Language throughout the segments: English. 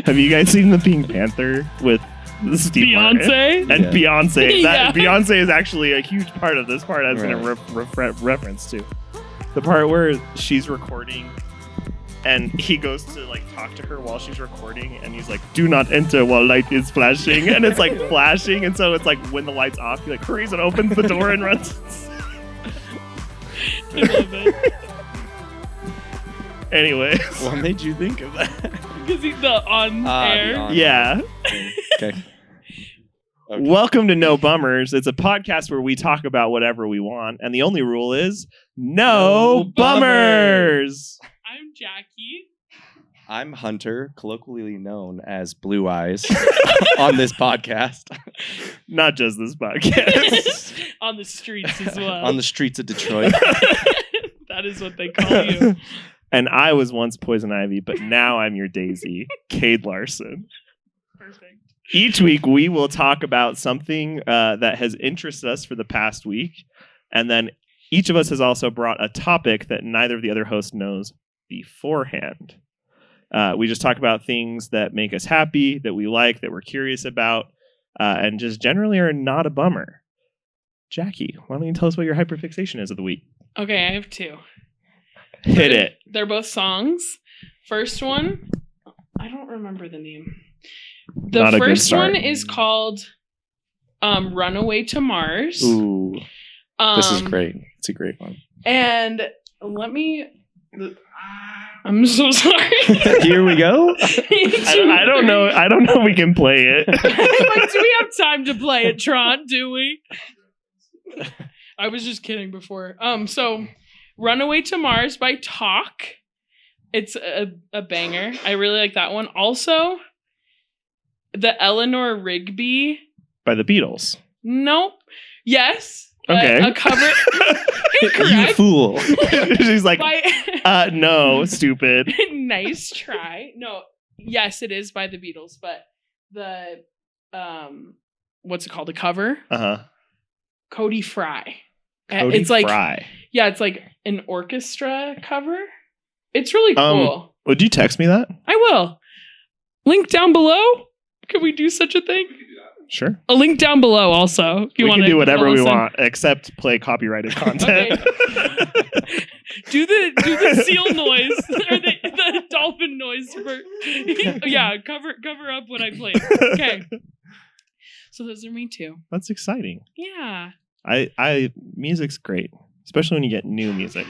Have you guys seen the Pink Panther with Steve Beyonce? Martin? And Beyonce. Yeah. Beyonce is actually a huge part of this part I was going to reference to. The part where she's recording and he goes to like talk to her while she's recording and he's like, do not enter while light is flashing. And it's like flashing. And so it's like when the light's off, he like hurries and opens the door and runs. I love it. Anyways. What made you think of that? Because he's the on air. Yeah. Okay. Welcome to No Bummers. It's a podcast where we talk about whatever we want. And the only rule is no bummers. I'm Jackie. I'm Hunter, colloquially known as Blue Eyes on this podcast. Not just this podcast. On the streets as well. On the streets of Detroit. That is what they call you. And I was once Poison Ivy, but now I'm your Daisy, Cade Larson. Perfect. Each week we will talk about something that has interested us for the past week. And then each of us has also brought a topic that neither of the other hosts knows beforehand. We just talk about things that make us happy, that we like, that we're curious about, and just generally are not a bummer. Jackie, why don't you tell us what your hyperfixation is of the week? Okay, I have two. Hit it. They're both songs. First one, I don't remember the name. The Not a good first start. one is called Runaway to Mars. Ooh, this is great. It's a great one. And I'm so sorry. Here we go. I don't know. I don't know if we can play it. But do we have time to play it, Tron? Do we? I was just kidding before. So Runaway to Mars by Talk. It's a banger. I really like that one. Also, the Eleanor Rigby. By the Beatles. Nope. Yes. Okay. A cover. You Incorrect. fool. She's like, By no, stupid. nice try. No. Yes, it is by the Beatles, but the what's it called? The cover? Uh-huh. Cody Fry. Cody It's like Fry. Yeah, it's like an orchestra cover. It's really cool. Would you text me that? I will. Link down below. Can we do such a thing? Sure. A link down below also. We can do whatever we want, except play copyrighted content. Okay. do the seal noise or the dolphin noise for yeah, cover up when I play it. Okay. So those are me too. That's exciting. Yeah. Music's great, especially when you get new music.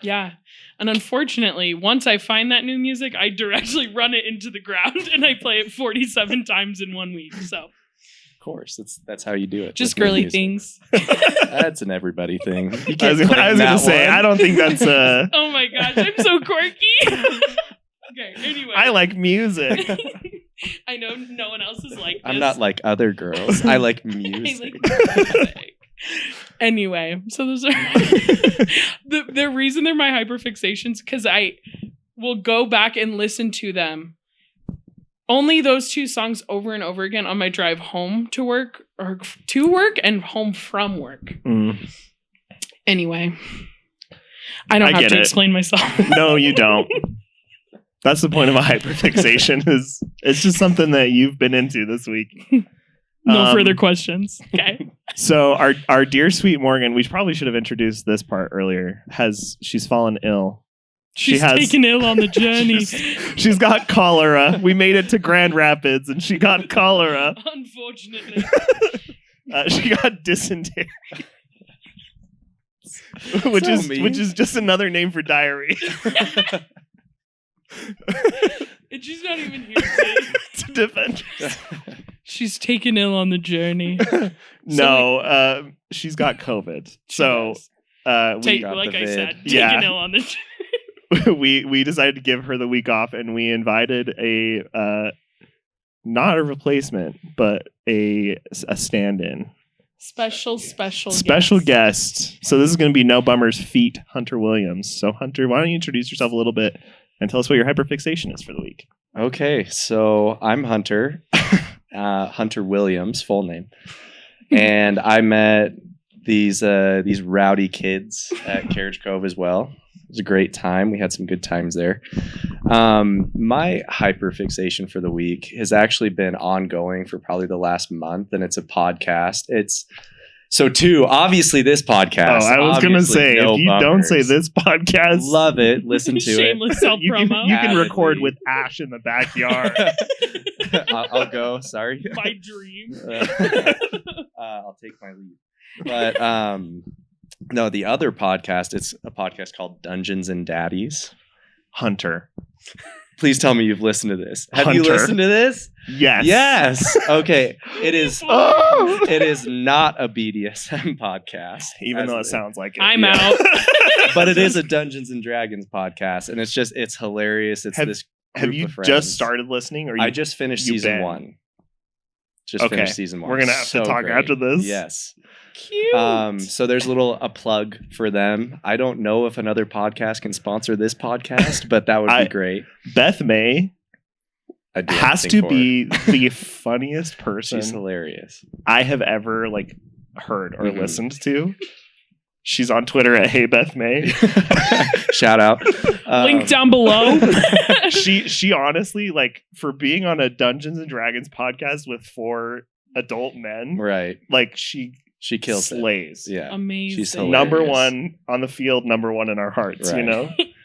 Yeah. And unfortunately, once I find that new music, I directly run it into the ground and I play it 47 times in 1 week. So Of course, that's how you do it. just girly things. That's an everybody thing. You I was going to say, I don't think that's Oh my gosh, I'm so quirky. Okay, anyway. I like music. I know no one else is like this. I'm not like other girls. I like I music. like music. Anyway, so those are the reason they're my hyperfixations, because I will go back and listen to them. Only those two songs over and over again on my drive home to work, or to work and home from work. Mm. Anyway, I don't have to explain myself. No, you don't. That's the point of a hyperfixation. Is it's just something that you've been into this week. No further questions. Okay. So our dear sweet Morgan, we probably should have introduced this part earlier. She's fallen ill. She's taken ill on the journey. She's got cholera. We made it to Grand Rapids and she got cholera. Unfortunately. She got dysentery. which is just another name for diarrhea. And she's not even here to defend herself. She's taken ill on the journey. No, she's got COVID. So like I said, taken ill on the journey. we decided to give her the week off, and we invited a not a replacement, but a stand-in. Special guest. So this is going to be No Bummers Feet, Hunter Williams. So Hunter, why don't you introduce yourself a little bit and tell us what your hyperfixation is for the week? Okay, so I'm Hunter, Hunter Williams, full name, and I met these rowdy kids at Carriage Cove as well. was a great time. We had some good times there. My hyperfixation for the week has actually been ongoing for probably the last month, and it's a podcast. Obviously this podcast. Oh, I was going to say, No if you don't Bummers. say this podcast, Love it. Listen to Shameless self you promo. can record Avidly. with Ash in the backyard. it. I'll go. Sorry. My dream. I'll take my leave. But no, the other podcast, it's a podcast called Dungeons and Daddies. Hunter. Please tell me you've listened to this. Have you Hunter. listened to this? Yes. Yes. Okay. It is. Oh! It is not a BDSM podcast, Even though it as- sounds like it. I'm Yeah. out. but it is a Dungeons and Dragons podcast, and it's hilarious. It's this. Have group you of friends. just started listening? Or you, I just finished you season been? 1. Just Okay. finished season 1. We're gonna have to talk great. after this. Yes. Cute. So there's a plug for them. I don't know if another podcast can sponsor this podcast, but that would be great. Beth May I do has think to for be the funniest her. person She's hilarious. I have ever heard or Mhm. listened to. She's on Twitter at Hey Beth May. Shout out. Link down below. she honestly, for being on a Dungeons and Dragons podcast with 4 adult men, Right. she Kills slays. it. Yeah. Amazing. She's hilarious. Number 1 on the field, number 1 in our hearts, Right.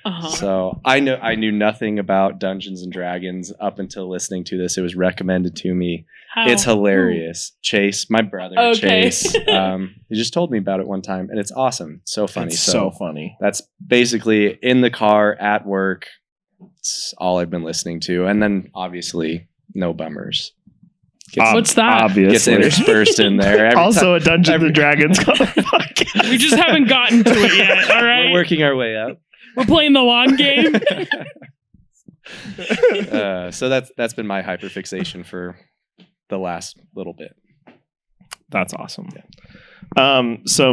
Uh-huh. So I knew nothing about Dungeons and Dragons up until listening to this. It was recommended to me. How? It's hilarious. Chase, my brother, Okay. Chase, he just told me about it one time, and it's awesome. So funny. It's so funny. That's basically in the car at work. It's all I've been listening to, and then obviously No Bummers. What's that? Gets Obviously. interspersed in there. Every Also time- a Dungeons every- and Dragons podcast. We just haven't gotten to it yet. All right. we're working our way up. We're playing the long game. So that's been my hyperfixation for the last little bit. That's awesome. So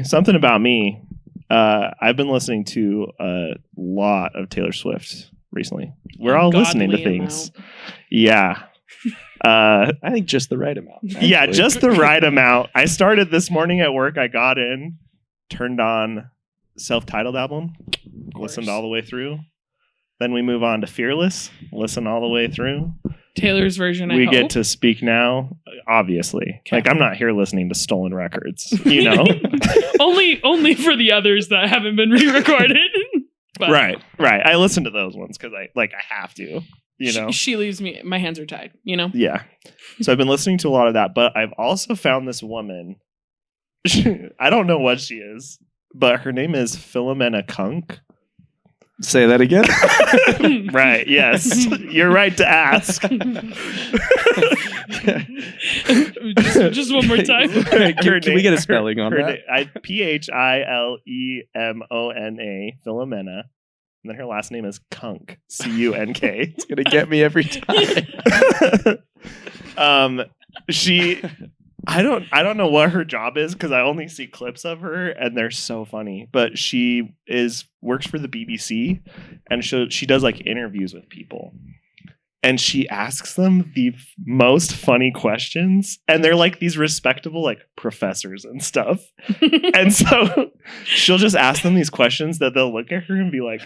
something about me. I've been listening to a lot of Taylor Swift recently. We're all listening to Ungodly things. Yeah. I think just the right amount. Yeah, actually. just the right amount. I started this morning at work. I got in, turned on self-titled album, listened all the way through. Then we move on to Fearless, listen all the way through. Taylor's version. I We hope. get to Speak Now, obviously. Okay. I'm not here listening to stolen records, you know? only for the others that haven't been re-recorded. But Right. I listen to those ones because I have to, you know? she leaves me. My hands are tied. You know. Yeah. So I've been listening to a lot of that, but I've also found this woman. I don't know what she is, but her name is Philomena Kunk. Say that again. Right. Yes. You're right to ask. just one more time. Can we get a spelling on that? Philomena, Philomena. And then her last name is Kunk. Cunk. It's gonna get me every time. I don't know what her job is because I only see clips of her and they're so funny. But she works for the BBC and she does interviews with people. And she asks them the most funny questions, and they're these respectable professors and stuff. And so she'll just ask them these questions that they'll look at her and be like,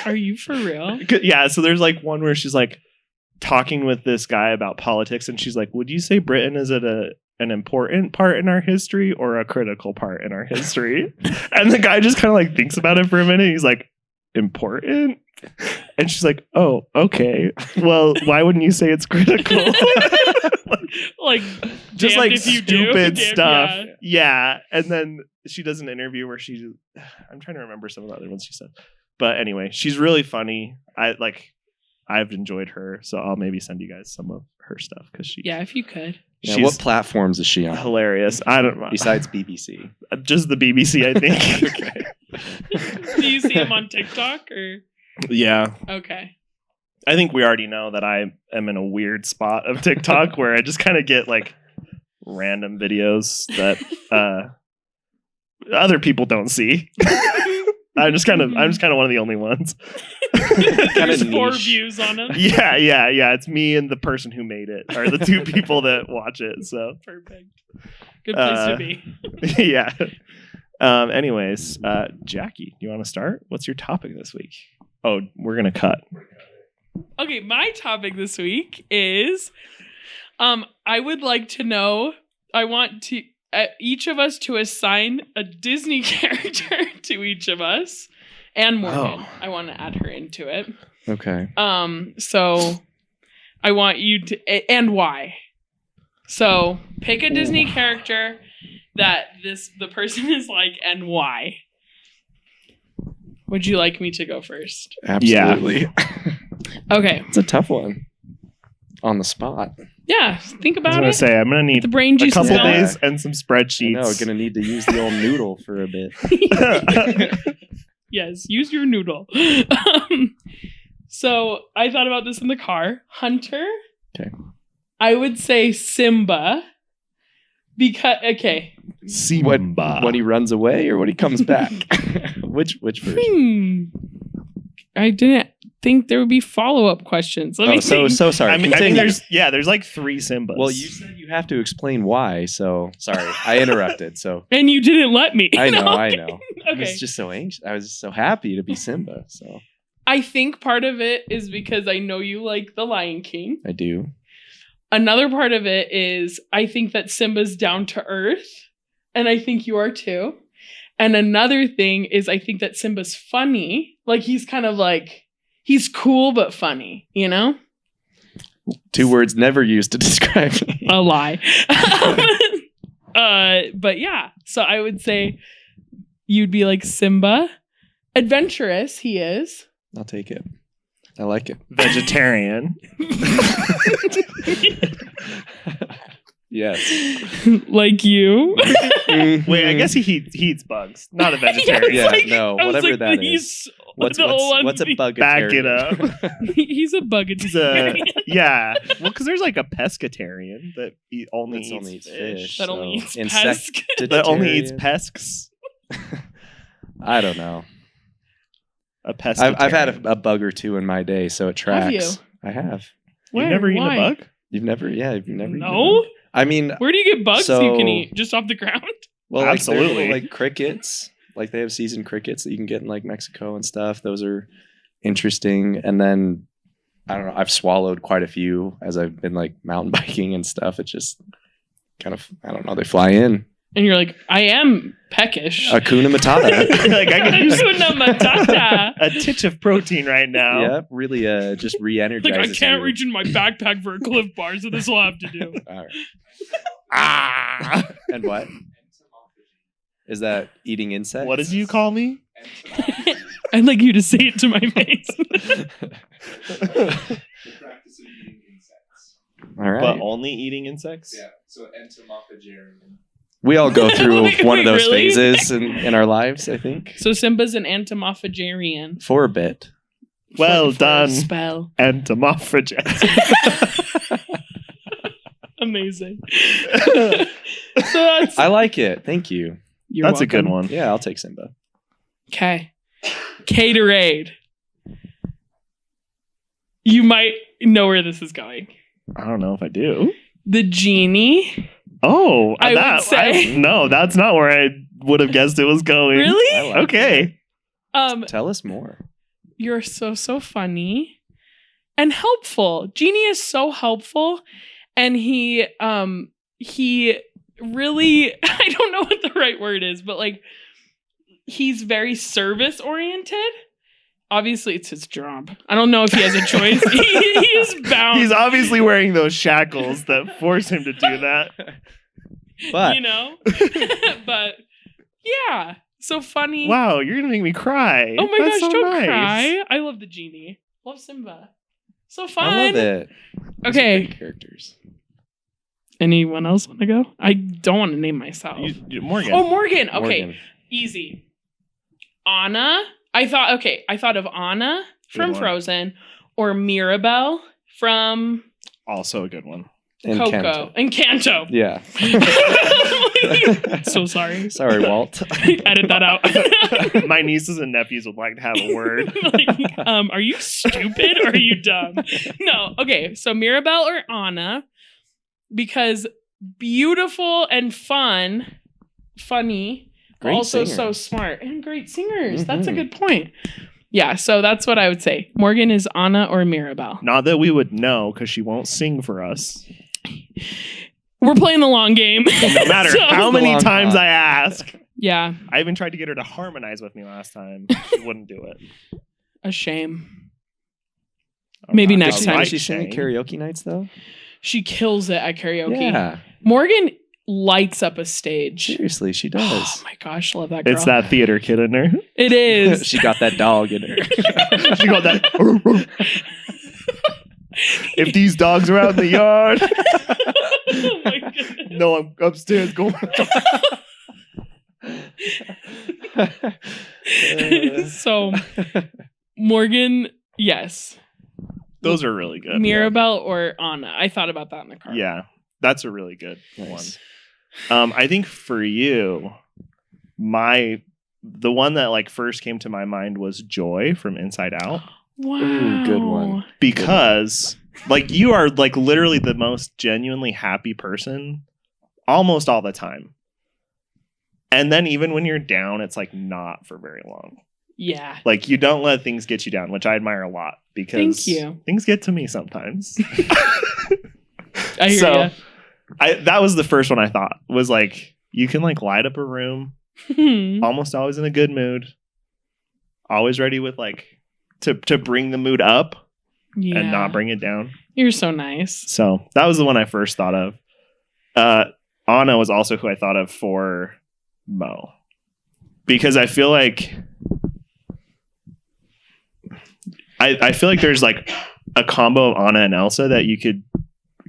Are you for real? yeah. So there's one where she's talking with this guy about politics, and she's like, would you say Britain is an important part in our history or a critical part in our history? And the guy just kind of thinks about it for a minute. He's like, important? And she's like, oh, okay. Well, why wouldn't you say it's critical? Just damned if you do, stupid damned- stuff. Yeah. And then she does an interview where I'm trying to remember some of the other ones she said. But anyway, she's really funny. I've enjoyed her, so I'll maybe send you guys some of her stuff because Yeah, if you could. Yeah, she's what platforms is she on? hilarious. I don't know. Besides BBC. Just the BBC, I think. Do you see him on TikTok or? Yeah. Okay. I think we already know that I am in a weird spot of TikTok where I just kind of get random videos that other people don't see. I'm just kind of one of the only ones. There's 4 niche. views on him. Yeah. It's me and the person who made it are the 2 people that watch it. So Perfect. Good place to be. yeah. Anyways, Jackie, you want to start? What's your topic this week? Oh, we're gonna cut. Okay, my topic this week is I would like to know, I want to each of us to assign a Disney character to each of us, and Morgan. Oh. I want to add her into it. Okay. So I want you to, and why. So pick a Disney character that the person is like, and why. Would you like me to go first? Absolutely. Okay. It's a tough one. On the spot. Yeah, think I was about gonna it. say I'm gonna need The brain a juice couple is gone. days and some spreadsheets. No, gonna need to use the old noodle for a bit. Yes, use your noodle. So I thought about this in the car. Hunter. Okay. I would say Simba. Because Simba. When he runs away or when he comes back? Which version? I didn't think there would be follow-up questions. Let me think. so sorry. I mean, Continue. there's like 3 Simbas. Well, you said you have to explain why, so sorry. I interrupted, so And you didn't let me. I know. No. I Okay. was just so anxious. I was just so happy to be Simba, so I think part of it is because I know you like The Lion King. I do. Another part of it is I think that Simba's down to earth, and I think you are too. And another thing is I think that Simba's funny. Like he's kind of like, he's cool but funny, you know? 2 words never used to describe me. A lie. But yeah, so I would say you'd be like Simba. Adventurous, he is. I'll take it. I like it. vegetarian. Yes. Like you. Wait, I guess he eats bugs. Not a vegetarian. Yeah, Like, no, I was whatever like, that he's is. What's the a one- bug? Back it up. He's a bugged. He's a yeah. Well, because there's like a pescatarian that only That's eats only eats fish. fish. That only eats Insect- pesk. That only eats Vegetarian. pesks. I don't know. A pescatarian. I've had a bug or two in my day, so it tracks. Have you? I have. You've never eaten Why? a bug? You've never eaten a No. bug? I mean, Where do you get bugs you So- can eat? Just off the ground? well, like, they're Absolutely. little, like crickets. Like they have seasoned crickets that you can get in like Mexico and stuff. Those are interesting. And then I don't know. I've swallowed quite a few as I've been like mountain biking and stuff. It just kind of, I don't know. They fly in. And you're like, I am peckish. Hakuna Matata. Like I could use Hakuna Matata. a titch of protein right now. Yeah, really just re-energizes. Like I can't you. reach in my backpack for a Cliff Bar, so this will have to do. All right. Ah. And what? Is that eating insects? What did you call me? I'd like you to say it to my face. All right. But only eating insects? Yeah, so entomophagarian. We all go through Wait, one of those really? phases in our lives, I think. So Simba's an entomophagarian. For a bit. Well For a done. spell. Entomophagus. Amazing. So that's I like it. Thank you. you're That's a good welcome. one. Yeah, I'll take Simba. Okay. Caterade. You might know where this is going. I don't know if I do. The genie. Oh, I would say. no, that's not where I would have guessed it was going. Really? I like Okay. Tell us more. You're so funny and helpful. Genie is so helpful, and he really I don't know what the right word is, but like he's very service oriented. Obviously, it's his job. I don't know if he has a choice. He is bound. He's obviously wearing those shackles that force him to do that. But you know, but yeah, so funny. Wow, you're gonna make me cry. Oh my That's gosh, so don't nice. cry. I love the genie. Love Simba. So fun. I love it. Those are Okay. great characters. Anyone else want to go? I don't want to name myself. Morgan. Oh, Morgan. Okay, Morgan. easy. Anna. I thought of Anna from one. Frozen or Mirabelle from Also a good one. And Coco. Kanto. And Kanto. Yeah. So sorry. Sorry, Walt. Edit that out. My nieces and nephews would like to have a word. Like, are you stupid or are you dumb? No. Okay. So Mirabelle or Anna, because beautiful and funny, Great also singer. so smart and great singers. That's a Mhm. good point. Yeah, so that's what I would say. Morgan is Anna or Mirabelle. Not that we would know because she won't sing for us. We're playing the long game. No matter So- how many Long times con. I ask. Yeah, I even tried to get her to harmonize with me last time. She wouldn't do it. a shame. All Maybe right. next Does time. she sing at karaoke nights though? She kills it at karaoke. Yeah, Morgan lights up a stage. seriously, she Oh does. my gosh, love that girl. It's that theater kid in her. It is. She got that dog in her. She got that. If these dogs are out in the yard, Oh my goodness. no, I'm upstairs going. So Morgan, yes. Those are really good. Mirabelle or Anna. I thought about that in the car. Yeah, that's a really good Nice. one. I think for you, the one that like first came to my mind was Joy from Inside Out, Wow. Ooh, good one. because like you are like literally the most genuinely happy person almost all the time. And then even when you're down, it's like not for very long. Yeah. Like you don't let things get you down, which I admire a lot because Thank you. things get to me sometimes. I hear So, ya. that was the first one I thought was like you can like light up a room, almost always in a good mood, always ready with like to bring the mood up Yeah. and not bring it down. You're so nice. So that was the one I first thought of. Anna was also who I thought of for Mo, because I feel like I feel like there's like a combo of Anna and Elsa that you could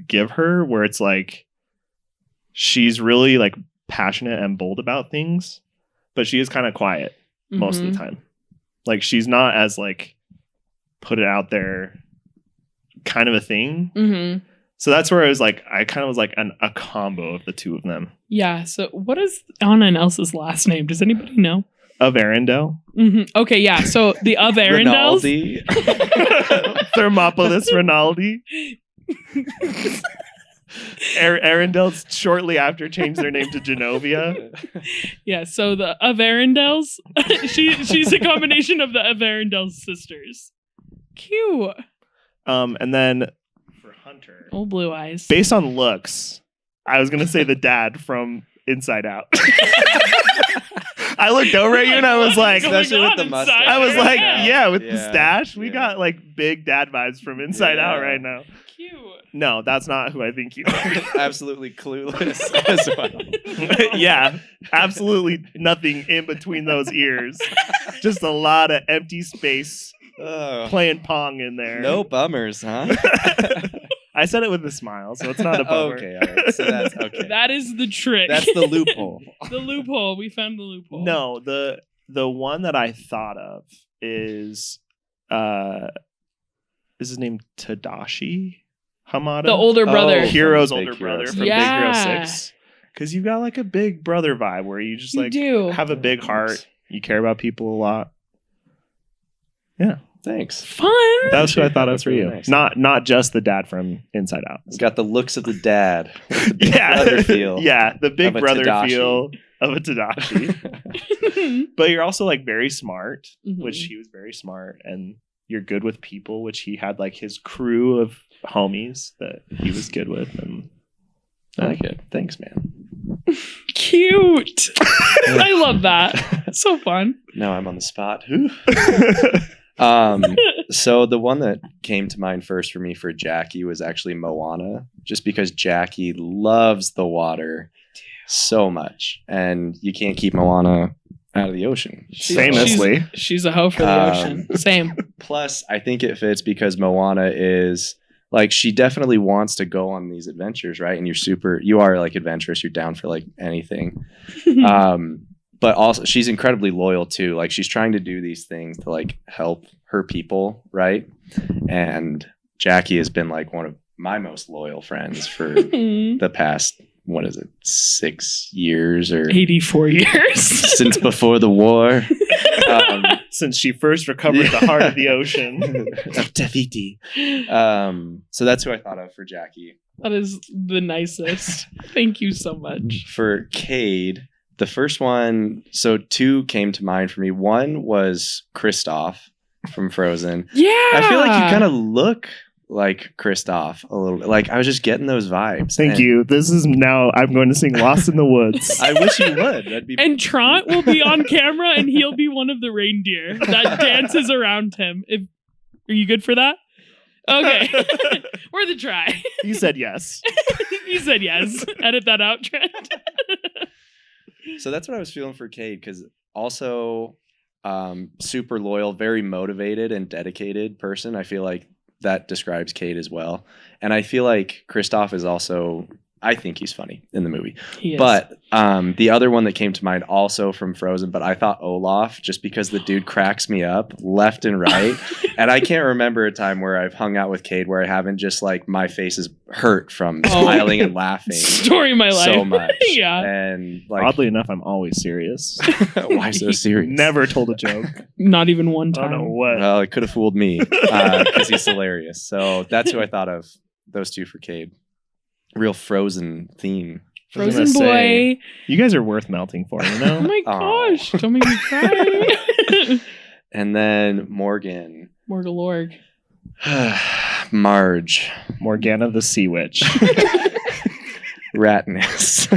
give her where it's like she's really like passionate and bold about things, but she is kind of quiet most of Mhm. the time. Like she's not as like put it out there kind of a thing. Mhm. So that's where I was like, I kind of was like a combo of the two of them. Yeah. So what is Anna and Elsa's last name? Does anybody know? Of Arendelle. Okay. Yeah. So the of Arendelle's. Rinaldi. Thermopolis Rinaldi. Arendelle's shortly after changed their name to Genovia. Yeah. So the of Arendelle's. She's a combination of the of Arendelle's sisters. Cute. And then for Hunter, Old blue eyes. based on looks, I was gonna say the dad from Inside Out. I looked over at you and I was like, Especially with the mustache. I was like, yeah, with the Yeah, stash, we yeah. got like big dad vibes from Inside Out Yeah. right now. Cute. No, that's not who I think you are. Absolutely clueless as well. Yeah, absolutely nothing in between those ears. Just a lot of empty space Oh, playing Pong in there. no bummers, huh? I said it with a smile, so it's not a bummer. Okay, all right. So that's okay. That is the trick. That's the loophole. The loophole. We found the loophole. No, the one that I thought of is his name Tadashi Hamada? The older brother. Oh, Hero's from Big older Hero brother 6. from Yeah. Big Hero 6. Because you've got like a big brother vibe where you just You like do. have a big heart. You care about people a lot. Yeah. Thanks. Fun. That was who I thought of That's for really you. nice. Not just the dad from Inside Out. It's got the looks of the dad. With the big Yeah. brother feel. Yeah, the big of a brother Tadashi. feel of a Tadashi. But you're also like very smart, Mhm. which he was very smart, and you're good with people, which he had like his crew of homies that he was good with, and I like it. Thanks, man. Cute. I love that. So fun. Now I'm on the spot. So the one that came to mind first for me for Jackie was actually Moana, just because Jackie loves the water so much, and you can't keep Moana out of the ocean. Famously. She's a hoe for the ocean. Same. Plus, I think it fits because Moana is like, she definitely wants to go on these adventures, right? And you are like adventurous. You're down for like anything. But also she's incredibly loyal too. Like she's trying to do these things to like help her people, right? And Jackie has been like one of my most loyal friends for the past, 6 years or 84 years. since before the war. Since she first recovered the heart of the ocean. Of Tafiti. So that's who I thought of for Jackie. That is the nicest. Thank you so much. For Cade, The first one, so two came to mind for me. One was Kristoff from Frozen. Yeah. I feel like you kind of look like Kristoff a little bit. Like I was just getting those vibes. Thank you. This is now I'm going to sing Lost in the Woods. I wish you would. That'd be And Trant will be on camera and he'll be one of the reindeer that dances around him. Are you good for that? Okay. Worth a try. He said yes. You said yes. Edit that out, Trent. So that's what I was feeling for Cade, because also super loyal, very motivated and dedicated person. I feel like that describes Cade as well. And I feel like Kristoff is also, I think he's funny in the movie. He is. But the other one that came to mind also from Frozen, but I thought Olaf, just because the dude cracks me up left and right. And I can't remember a time where I've hung out with Cade where I haven't just like my face is hurt from smiling and laughing Story of my life. so much. Yeah. And like, Oddly enough, I'm always serious. why so serious? Never told a joke. Not even one I time. don't know what. Well, it could have fooled me because he's hilarious. So that's who I thought of. Those two for Cade. Real Frozen theme. I was Frozen gonna boy. say, you guys are worth melting for, you Oh know? my Aw. gosh. Don't make me cry. And then Morgan. Morgalorg. Marge. Morgana the Sea Witch. Ratness.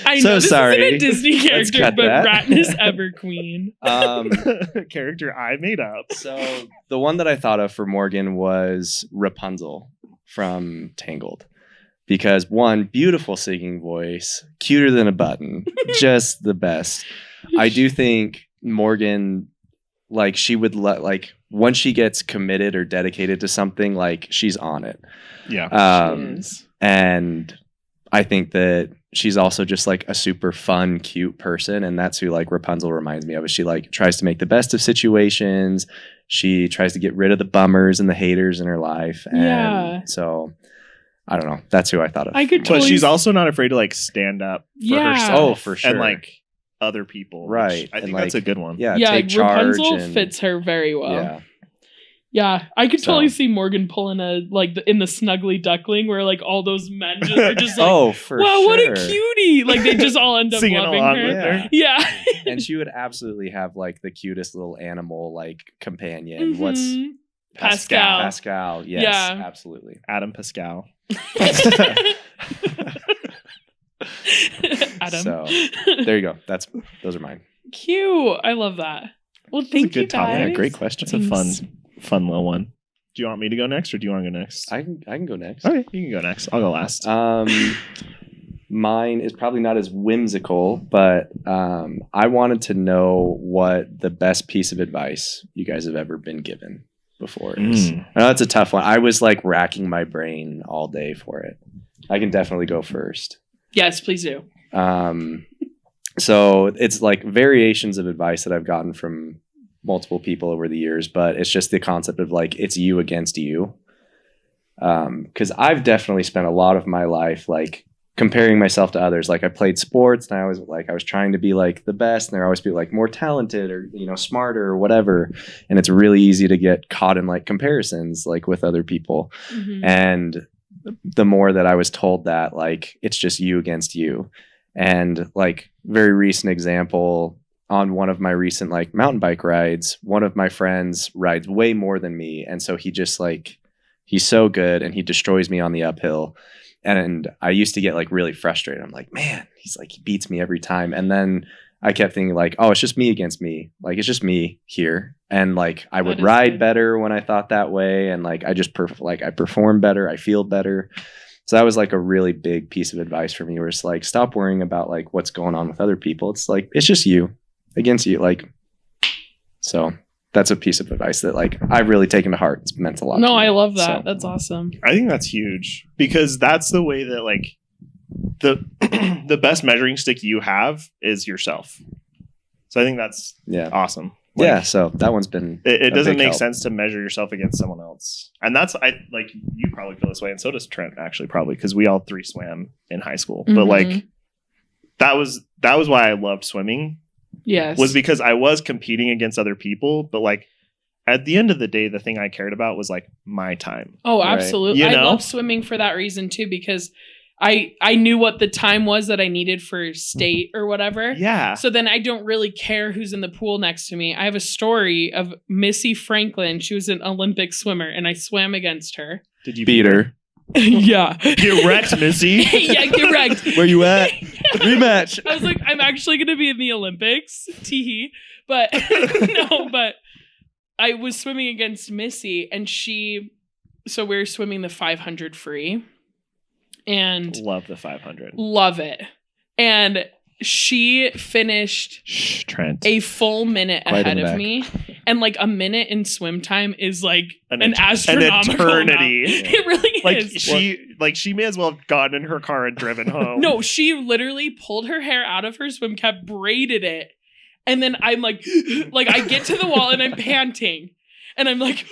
I know So this sorry. isn't a Disney Let's character, cut but that. Ratness Everqueen. Character I made up. So the one that I thought of for Morgan was Rapunzel from Tangled. Because one, beautiful singing voice, cuter than a button, just the best. I do think Morgan, like she would like once she gets committed or dedicated to something, like she's on it. Yeah. She is. And I think that she's also just like a super fun, cute person. And that's who like Rapunzel reminds me of. Is she like tries to make the best of situations. She tries to get rid of the bummers and the haters in her life. And Yeah. so I don't know. That's who I thought of. I could But totally she's also not afraid to like stand up for Yeah. herself. Oh, for sure. And like other people. which Right. I And, think like, that's a good one. yeah, yeah, take charge. Rapunzel and, fits her very well. Yeah. Yeah, I could totally So. see Morgan pulling a in the Snuggly Duckling where like all those men just are just like, Oh, for wow, sure. what a cutie! Like they just all end up Singing loving along her. with Yeah. her. Yeah, And she would absolutely have like the cutest little animal like companion. What's Mhm. Pascal. Pascal? Yes, Yeah. absolutely. Adam Pascal. Adam. So there you go. Those are mine. Cute. I love that. Well, thank you good topic. guys. Yeah, great question. It's a fun little one. Do you want me to go next or do you want to go next? I can go next. Okay, you can go next. I'll go last. Mine is probably not as whimsical, but I wanted to know what the best piece of advice you guys have ever been given before is. Mm. I know that's a tough one. I was like racking my brain all day for it. I can definitely go first. Yes, please do. So it's like variations of advice that I've gotten from multiple people over the years, but it's just the concept of like, it's you against you. Cause I've definitely spent a lot of my life, like comparing myself to others. Like I played sports and I was trying to be like the best, and there always be like more talented or, you know, smarter or whatever. And it's really easy to get caught in like comparisons, like with other people. Mhm. And the more that I was told that, like, it's just you against you. And like very recent example, on one of my recent like mountain bike rides, one of my friends rides way more than me. And so he just like, he's so good and he destroys me on the uphill. And I used to get like really frustrated. I'm like, man, he's like, he beats me every time. And then I kept thinking like, oh, it's just me against me. Like, it's just me here. And like, I would That is ride good. better when I thought that way. And like, I just I perform better. I feel better. So that was like a really big piece of advice for me, where it's like, stop worrying about like what's going on with other people. It's like, it's just you against you. Like, so that's a piece of advice that like I've really taken to heart. It's meant a lot. No, to me. I love that. So, That's awesome. I think that's huge because that's the way that like the the best measuring stick you have is yourself. So I think that's yeah. awesome. Like, Yeah. So that one's been, It a doesn't big make help. sense to measure yourself against someone else. And that's you probably feel this way, and so does Trent actually probably, because we all three swam in high school. But Mhm. like that was why I loved swimming, Yes. was because I was competing against other people, but like at the end of the day, the thing I cared about was like my time. Oh, Right. absolutely. You I know? love swimming for that reason too, because I knew what the time was that I needed for state or whatever. Yeah. So then I don't really care who's in the pool next to me. I have a story of Missy Franklin. She was an Olympic swimmer and I swam against her. Did you Beat her. Yeah. Get wrecked, Missy. Yeah, get wrecked. Where you at? Rematch. I was like, I'm actually going to be in the Olympics. Tee-hee. But no, but I was swimming against Missy and so we were swimming the 500 free and Love the 500. love it. And she finished Shh, Trent. a full minute Quite ahead in of back. me. And like a minute in swim time is like An an astronomical eternity. amount. It really Like is. she may as well have gotten in her car and driven home. No, she literally pulled her hair out of her swim cap, braided it, and then I'm like I get to the wall and I'm panting. And I'm like,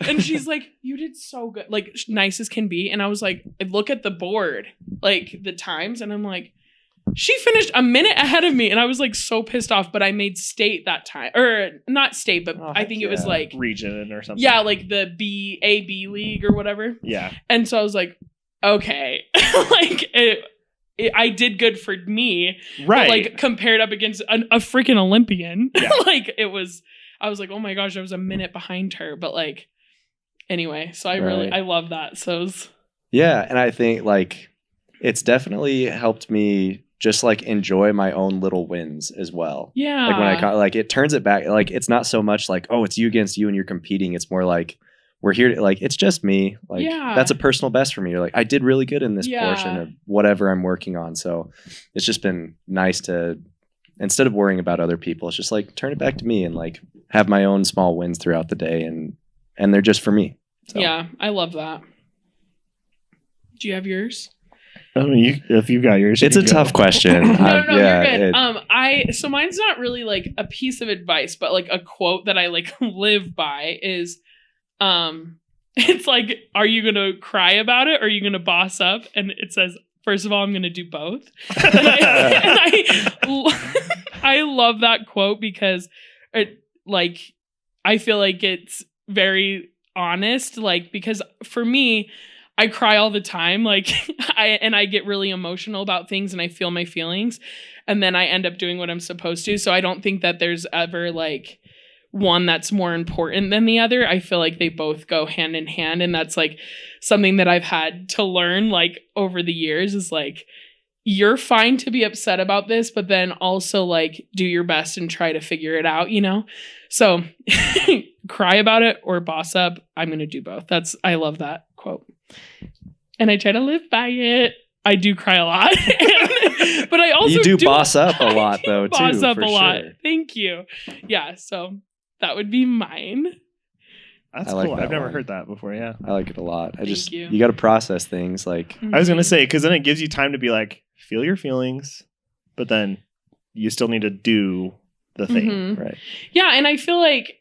and she's like, you did so good. Like, nice as can be. And I was like, I look at the board, like the times, and I'm like, she finished a minute ahead of me. And I was like so pissed off, but I made state that time. Or not state, but Oh, I think it was yeah. like, Region or something. yeah, like the B league or whatever. Yeah. And so I was like, okay, like I did good for me, Right. but like compared up against a freaking Olympian, Yeah. like I was like, oh my gosh, I was a minute behind her. But like, anyway, so I love that. So it was, Yeah, and I think like it's definitely helped me just like enjoy my own little wins as well. yeah. Like when I like it turns it back. Like it's not so much like, oh, it's you against you and you're competing. It's more like we're here to, like, it's just me. Like Yeah. that's a personal best for me. You're like, I did really good in this Yeah. portion of whatever I'm working on. So it's just been nice to, instead of worrying about other people, it's just like turn it back to me and like have my own small wins throughout the day and they're just for me. So. Yeah, I love that. Do you have yours? I mean, if you got yours, It's a tough question. No, yeah, you're good. So mine's not really like a piece of advice, but like a quote that I like live by is, it's like, are you gonna cry about it or are you gonna boss up? And it says, first of all, I'm gonna do both. And I love that quote because it like I feel like it's very honest. Like because for me, I cry all the time. Like I get really emotional about things and I feel my feelings and then I end up doing what I'm supposed to. So I don't think that there's ever like one that's more important than the other. I feel like they both go hand in hand. And that's like something that I've had to learn like over the years is like, you're fine to be upset about this, but then also like do your best and try to figure it out, you know? So cry about it or boss up. I'm going to do both. I love that quote. And I try to live by it. I do cry a lot. But I also you do boss up a lot though, too. Boss up for a lot. sure. Thank you. Yeah, so that would be mine. That's I like cool. that I've never one. heard that before. Yeah. I like it a lot. Thank you. You got to process things like I was gonna Mhm. say because then it gives you time to be like, feel your feelings, but then you still need to do the thing. Mhm. right. Yeah, and I feel like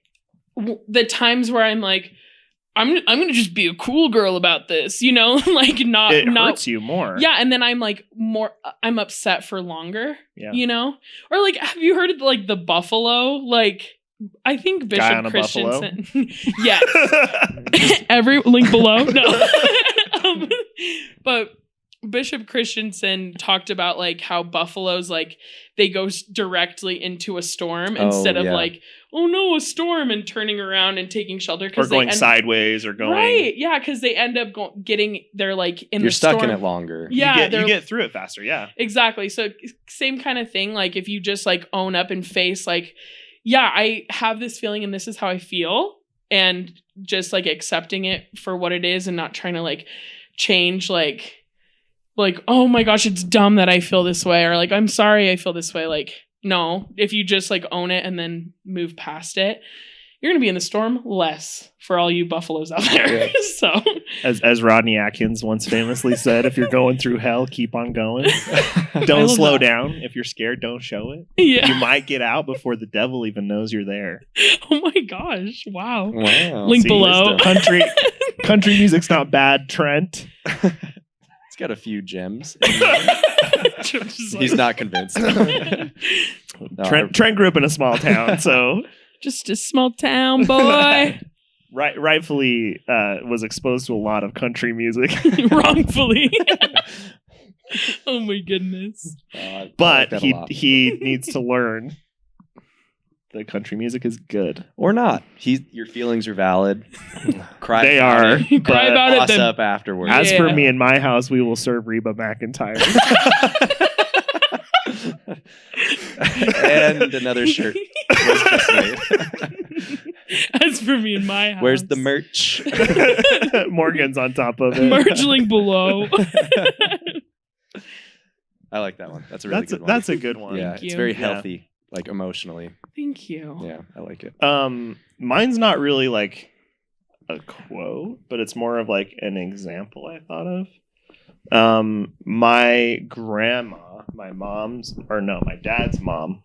the times where I'm like, I'm gonna just be a cool girl about this, you know, like not It hurts you more. Yeah, and then I'm like I'm upset for longer, Yeah. you know, or like have you heard of like the buffalo? Like I think Guy on Bishop a buffalo? Christensen. Yes, every link below. No, but Bishop Christensen talked about like how buffaloes like they go directly into a storm instead of yeah. like, oh no, a storm and turning around and taking shelter or going sideways or going. right, yeah, because they end up getting they're like in You're the stuck storm. in it longer. Yeah, You get through it faster. Yeah. exactly. So same kind of thing. Like if you just like own up and face like, yeah, I have this feeling and this is how I feel, and just like accepting it for what it is and not trying to like change like oh my gosh, it's dumb that I feel this way, or like I'm sorry I feel this way. Like no, if you just like own it and then move past it, you're gonna be in the storm less for all you buffaloes out there. Yeah. So As Rodney Atkins once famously said, if you're going through hell, keep on going. I Don't love slow that. down. If you're scared, don't show it. yeah. You might get out before the devil even knows you're there. Oh my gosh. Wow. Wow. Link See, below. Country music's not bad, Trent. He's got a few gems. Just He's like- not convinced. No, Trent grew up in a small town, so just a small town boy. rightfully was exposed to a lot of country music. Wrongfully. Oh my goodness. I But like that a lot. he needs to learn that country music is good. Or not. Your feelings are valid. Cry They about are. it. Cry But about it, Boss then up afterwards. as for Yeah. me in my house, we will serve Reba McEntire. And another shirt was just made. As for me in my house. Where's the merch? Morgan's on top of it. merch link below? I like that one. That's a really good one. That's a good one. yeah, Thank it's you. very Yeah. healthy, like emotionally. Thank you. Yeah, I like it. Mine's not really like a quote, but it's more of like an example I thought of. My grandma, my dad's mom,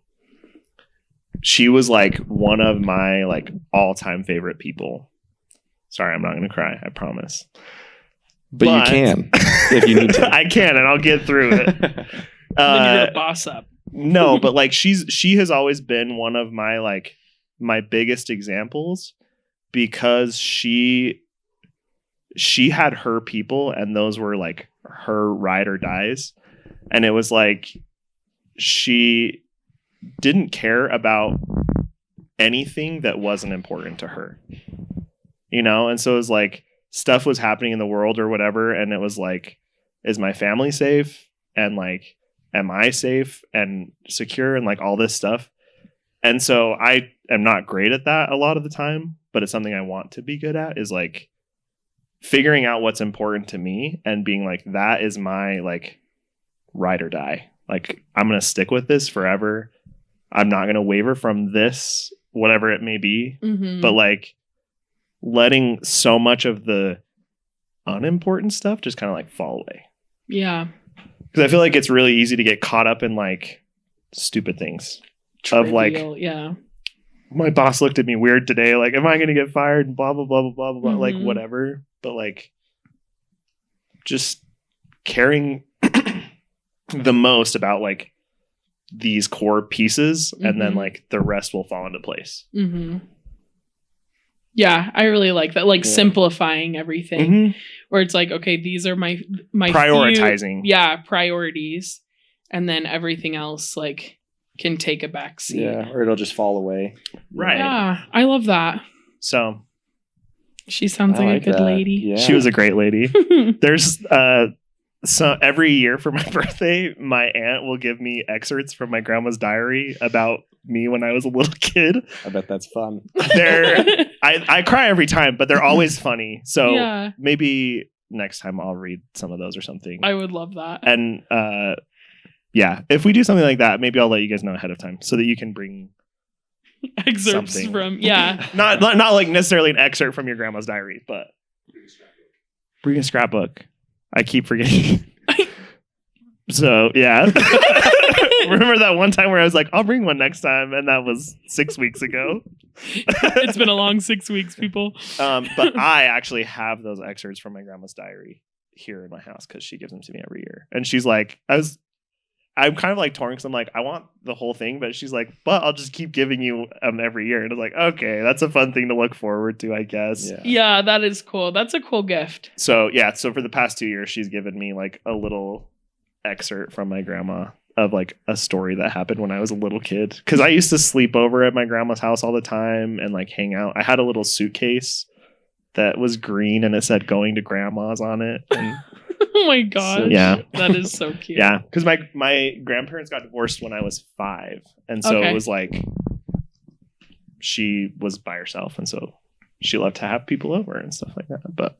she was like one of my like all-time favorite people. Sorry, I'm not going to cry, I promise. But you can if you need to. I can, and I'll get through it. Then you're gonna boss up. No, but like she has always been one of my like my biggest examples because she had her people, and those were like her ride or dies. And it was like she didn't care about anything that wasn't important to her. You know, and so it was like stuff was happening in the world or whatever, and it was like, is my family safe? And like, am I safe and secure and like all this stuff? And so I am not great at that a lot of the time, but it's something I want to be good at, is like figuring out what's important to me and being like, that is my like ride or die. Like, I'm going to stick with this forever. I'm not going to waver from this, whatever it may be. Mm-hmm. But like letting so much of the unimportant stuff just kind of like fall away. Yeah. Because I feel like it's really easy to get caught up in like stupid things of like, Trivial, yeah. my boss looked at me weird today. Like, am I going to get fired? And blah, blah, blah, blah, blah, blah, like Mhm. whatever. But like just caring the most about like these core pieces, and then Mhm. like the rest will fall into place. Mm-hmm. Yeah, I really like that. Like Yeah. simplifying everything, Mhm. where it's like, okay, these are my Prioritizing. priorities, and then everything else like can take a back seat. Yeah, or it'll just fall away. Right. Yeah, I love that. So She sounds I like a good that. lady. Yeah. she was a great lady. There's so every year for my birthday, my aunt will give me excerpts from my grandma's diary about me when I was a little kid. I bet that's fun. I cry every time, but they're always funny. So Yeah, maybe next time I'll read some of those or something. I would love that. And yeah, if we do something like that, maybe I'll let you guys know ahead of time so that you can bring Excerpts something. from not like necessarily an excerpt from your grandma's diary, but bring a scrapbook. I keep forgetting. So yeah. Remember that one time where I was like, I'll bring one next time, and that was 6 weeks ago. It's been a long 6 weeks, people. But I actually have those excerpts from my grandma's diary here in my house because she gives them to me every year. And she's like, I'm kind of like torn because I'm like, I want the whole thing, but she's like, but I'll just keep giving you every year. And I was like, okay, that's a fun thing to look forward to, I guess. Yeah. Yeah, that is cool. That's a cool gift. So yeah, so for the past 2 years, she's given me like a little excerpt from my grandma of like a story that happened when I was a little kid. Because I used to sleep over at my grandma's house all the time and like hang out. I had a little suitcase that was green and it said "Going to Grandma's" on it. And Oh my gosh. yeah. That is so cute. yeah, because my grandparents got divorced when I was 5, and so Okay. it was like she was by herself, and so she loved to have people over and stuff like that. But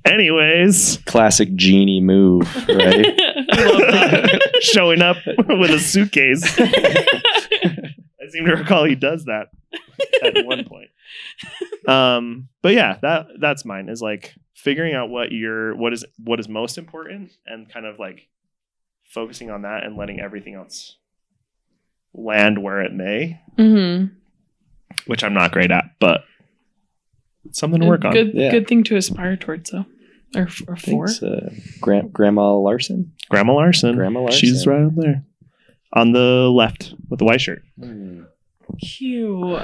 anyways, Classic genie move, right? I love that. showing up with a suitcase. I seem to recall he does that at one point. But yeah, that's mine, is like figuring out what is most important and kind of like focusing on that and letting everything else land where it may, Mm-hmm. which I'm not great at, but it's something to work on. Good, Yeah. good thing to aspire towards, though. Or for. Thanks, Grandma Larson. Grandma Larson. Grandma Larson. She's right up there on the left with the white shirt. Cute.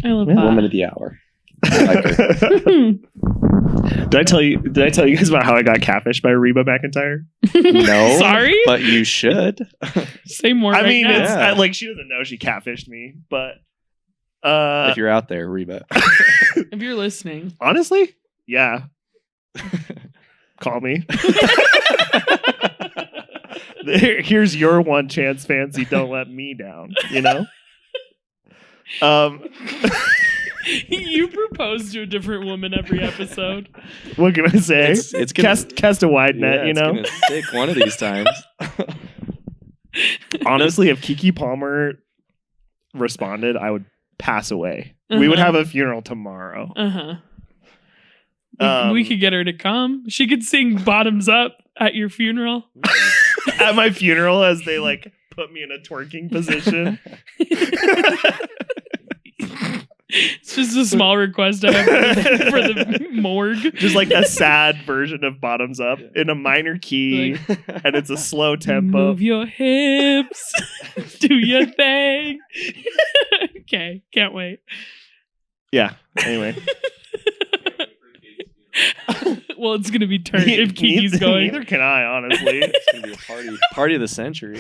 I love Yeah. that. Woman of the hour. Like her. Did I tell you guys about how I got catfished by Reba McEntire? No. Sorry? But you should. Say more. I mean, now. it's Yeah. like she doesn't know she catfished me, but If you're out there, Reba. If you're listening. honestly, yeah. Call me. Here's your one chance, fancy. Don't let me down. You know. You propose to a different woman every episode. What can I say? It's gonna cast a wide net. yeah, You it's know. gonna stick one of these times. Honestly, if Kiki Palmer responded, I would pass away. We would Uh-huh. have a funeral tomorrow. We could get her to come. She could sing Bottoms Up at your funeral. At my funeral, as they like put me in a twerking position. It's just a small request I have for the morgue. Just like a sad version of Bottoms Up in a minor key, and it's a slow tempo. Move your hips. Do your thing. Okay, can't wait. Yeah. Anyway, Well, it's gonna be turned if Kiki's going. Neither can I, honestly. It's gonna be a party of the century.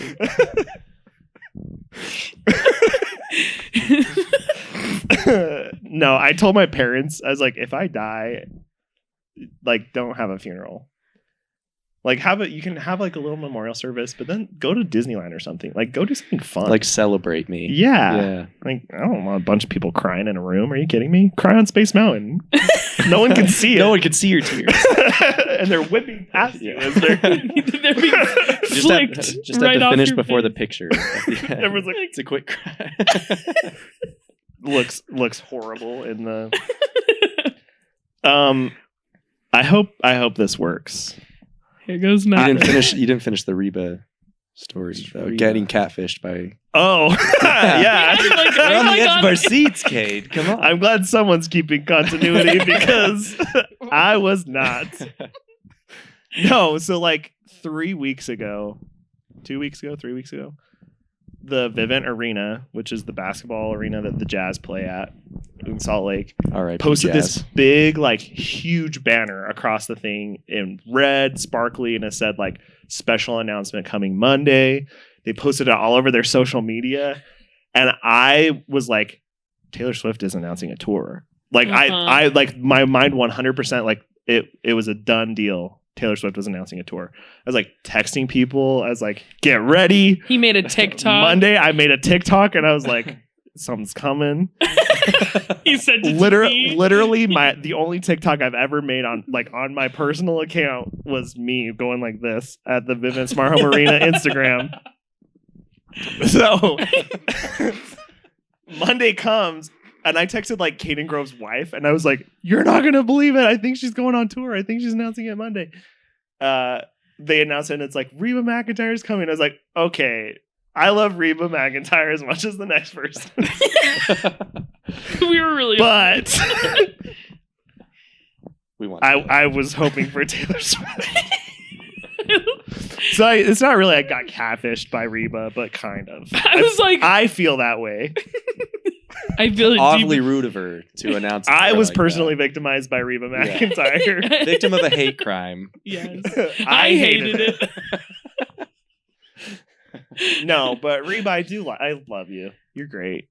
No, I told my parents, I was like, if I die, like, don't have a funeral. Like, you can have like a little memorial service, but then go to Disneyland or something. Like, go do something fun. Like celebrate me. Yeah. Like, I don't want a bunch of people crying in a room. Are you kidding me? Cry on Space Mountain. No one can see it. No one can see your tears. And they're whipping past you. As They're they're being flicked Just right have to off finish your before face. the picture. Everyone's like, It's a quick cry. looks horrible in the. I hope this works. Here goes You Matt. didn't finish the Reba story though. Reba. Getting catfished by. Oh, yeah. Like, We're on the edge God. of our seats, Cade. Come on. I'm glad someone's keeping continuity because I was not. No, so like 3 weeks ago, 2 weeks ago, 3 weeks ago, the Vivint Arena, which is the basketball arena that the Jazz play at in Salt Lake, All right. posted Jazz. this big, like, huge banner across the thing in red, sparkly, and it said, like, special announcement coming Monday. They posted it all over their social media. And I was like, Taylor Swift is announcing a tour. Like, I like, my mind 100%, like, it was a done deal. Taylor Swift was announcing a tour. I was like texting people. I was like, get ready. He made a TikTok. Monday, I made a TikTok and I was like, something's coming. He said it to me. Literally the only TikTok I've ever made on my personal account was me going like this at the Vivint Smart Home Arena Instagram. So Monday comes and I texted like Caden Grove's wife and I was like, you're not gonna believe it. I think she's going on tour. I think she's announcing it Monday. They announced it and it's like Reba McEntire is coming. I was like, okay, I love Reba McEntire as much as the next person. We were really But We want. I was hoping for Taylor Swift. So it's not really I got catfished by Reba, but kind of. I was like, I feel that way. I feel it Awfully deep. rude of her to announce. I her was like personally victimized by Reba McEntire. that. Victim of a hate crime. Yes. I hated it. No, but Reba, I love you. You're great.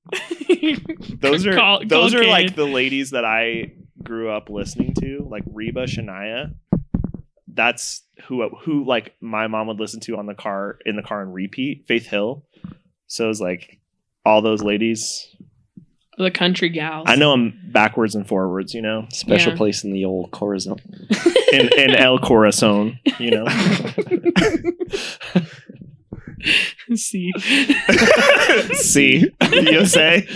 Those are Call like Cade. the ladies that I grew up listening to, like Reba, Shania. That's who like my mom would listen to in the car and repeat. Faith Hill. So it's like all those ladies. The country gals. I know them backwards and forwards, you know, Special Yeah. place in the old Corazon. in El Corazon, you know. See. See, you say.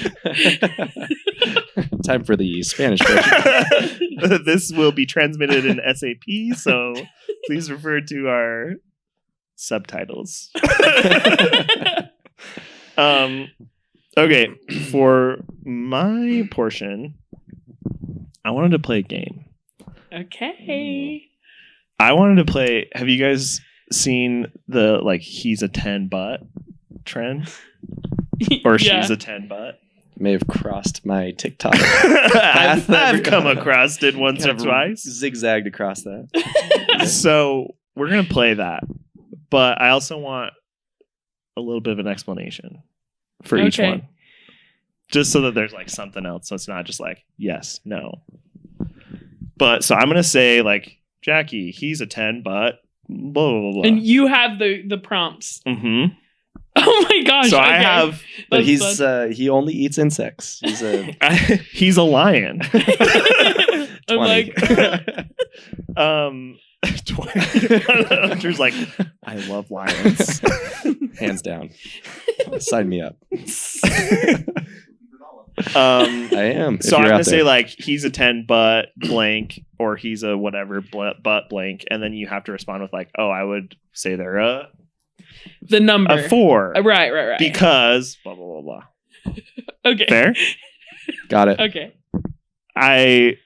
Time for the Spanish version. This will be transmitted in SAP, so please refer to our subtitles. Okay, for my portion, I wanted to play a game. Okay. I wanted to play. Have you guys seen the he's a 10 butt trend? Or Yeah. she's a 10 butt? may have crossed my TikTok. I've come across it once or Kind of twice. Zigzagged across that. So we're gonna play that, but I also want a little bit of an explanation for each Okay. one, just so that there's like something else. So it's not just like yes, no. But so I'm gonna say like Jackie, he's a 10, but blah blah blah. blah. And you have the prompts. Mm-hmm. Oh my gosh. So okay. I have. But That's he's fun. he only eats insects. He's a He's a lion. I'm 20. like, 20. Hunter's like, I love lions. hands down. Sign me up. I am. So I'm gonna say like he's a 10 but blank, or he's a whatever but blank, and then you have to respond with like, oh, I would say they're the number. a 4 Right. because blah blah blah blah. Okay. Fair. Got it. Okay. I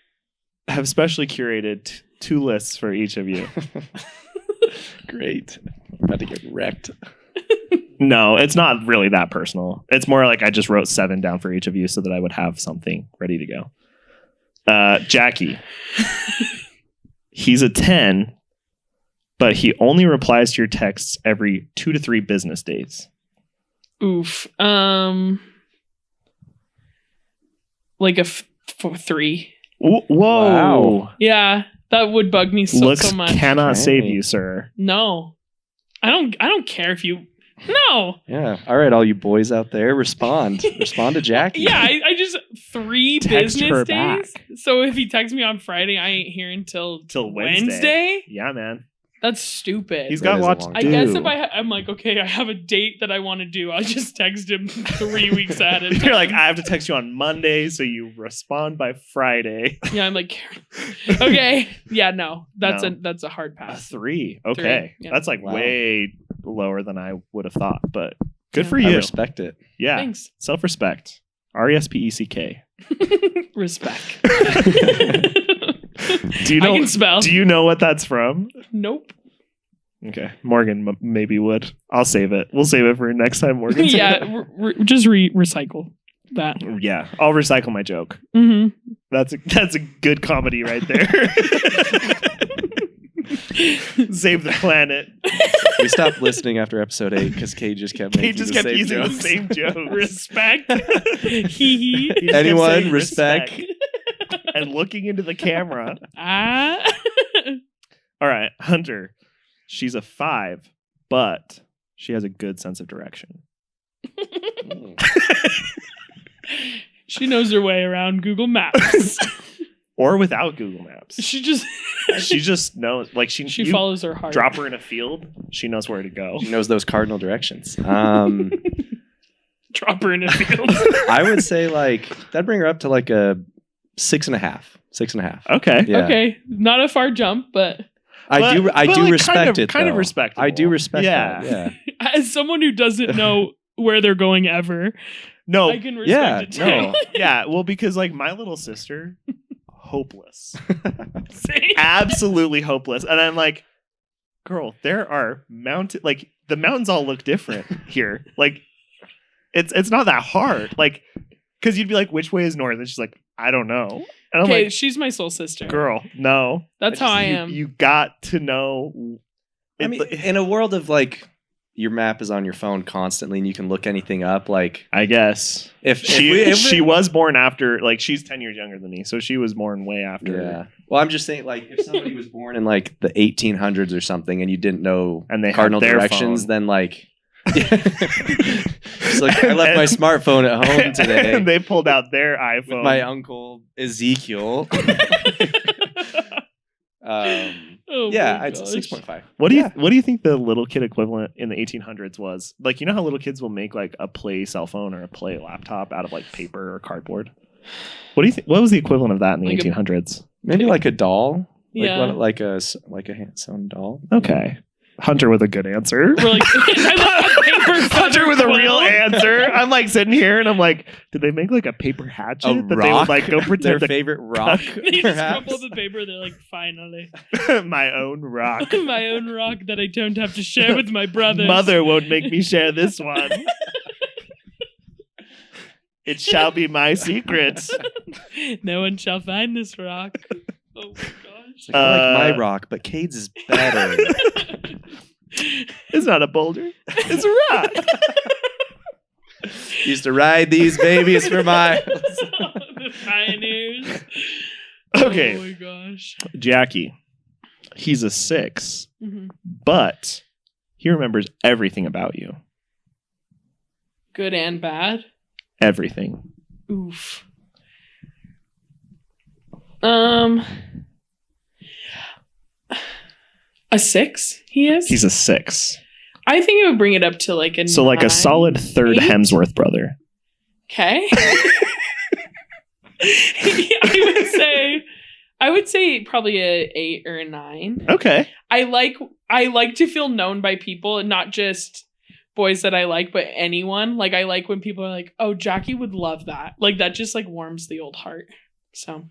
have specially curated 2 lists for each of you. Great. About to get wrecked. No, it's not really that personal. It's more like I just wrote 7 down for each of you so that I would have something ready to go. Jackie. He's a 10, but he only replies to your texts every 2 to 3 business days. Oof. Like a 3. Whoa. Wow. Yeah, that would bug me so Looks much. cannot Okay. save you, sir. No. I don't care if you. No. Yeah. All right, all you boys out there, respond. Respond to Jackie. Yeah, I just 3 Text her business days. back. So if he texts me on Friday, I ain't here until Till Wednesday. Yeah, man. That's stupid. He's That got is a lots long to I do. guess if I'm like, okay, I have a date that I want to do, I'll just text him 3 weeks at it. You're like, I have to text you on Monday, so you respond by Friday. Yeah, I'm like, okay, yeah, no, that's No. a hard A pass. 3. Okay. 3, yeah. That's like Wow. way lower than I would have thought, but good Yeah. for I you. respect it. Yeah. Thanks. Self-respect. RESPECK. Respect. Do you know I can spell. Do you know what that's from? Nope. Okay. Morgan maybe would. I'll save it. We'll save it for next time, Morgan. Yeah, just recycle that. Yeah. I'll recycle my joke. Mm-hmm. That's a good comedy right there. Save the planet. We stopped listening after episode 8 because Cade just kept making He just the kept same using jokes. the same joke. Respect. Hee He just kept Anyone saying respect? and looking into the camera. Ah. All right, Hunter. She's a 5, but she has a good sense of direction. She knows her way around Google Maps. Or without Google Maps. She just She just knows. Like she you follows her heart. drop her in a field, she knows where to go. She knows those cardinal directions. Drop her in a field. I would say like that'd bring her up to like a 6.5. 6.5. Okay. Yeah. Okay, not a far jump, but I do but, do like, respect it. Kind of though. respectable. I do respect Yeah. that. Yeah. as someone who doesn't know where they're going ever, No. I can respect Yeah. it too. No. Yeah. Well, because like my little sister, hopeless. See? Absolutely hopeless. And I'm like, girl, there are mountain like the mountains all look different here. Like it's not that hard. Like because you'd be like, which way is north? And she's like, I don't know. And I'm Okay, like, she's my soul sister. girl, no. That's how I You- am. You got to know. I mean, in a world of like your map is on your phone constantly and you can look anything up, like I guess if she she was born after, like she's 10 years younger than me, so she was born way after. Yeah. Well, I'm just saying, like, if somebody was born in like the 1800s or something, and you didn't know And they had cardinal their directions, phone. then like, it's like I left my smartphone at home today and they pulled out their with iPhone. my uncle Ezekiel. Oh Yeah, my I'd say gosh. 6.5. What do you Yeah. What do you think the little kid equivalent in the 1800s was? Like, you know how little kids will make like a play cell phone or a play laptop out of like paper or cardboard? What do you think? What was the equivalent of that in the Like a- 1800s? Maybe like a doll, Yeah. like a hand-sewn doll. Okay, Hunter with a good answer. We're like, I love a paper Hunter with a feather real quill. answer. I'm like sitting here and I'm like, did they make like a paper hatchet A that they would rock, like go their pretend to favorite rock, They just perhaps. crumple the paper. They're like, finally, my own rock? my own rock that I don't have to share with my brothers. Mother won't make me share this one. It shall be my secret. No one shall find this rock. Oh my gosh. It's like, I like my rock, but Cade's is better. It's not a boulder. It's a rock. Used to ride these babies for miles. The pioneers. Okay. Oh my gosh. Jackie. He's a 6, Mhm. but he remembers everything about you. Good and bad. Everything. Oof. A 6. He is. He's a 6. I think it would bring it up to like a So like a 9, solid third 8? Hemsworth brother. Okay. I would say probably a 8 or a 9. Okay. I like to feel known by people, and not just boys that I like, but anyone. Like I like when people are like, "Oh, Jackie would love that." Like that just like warms the old heart. So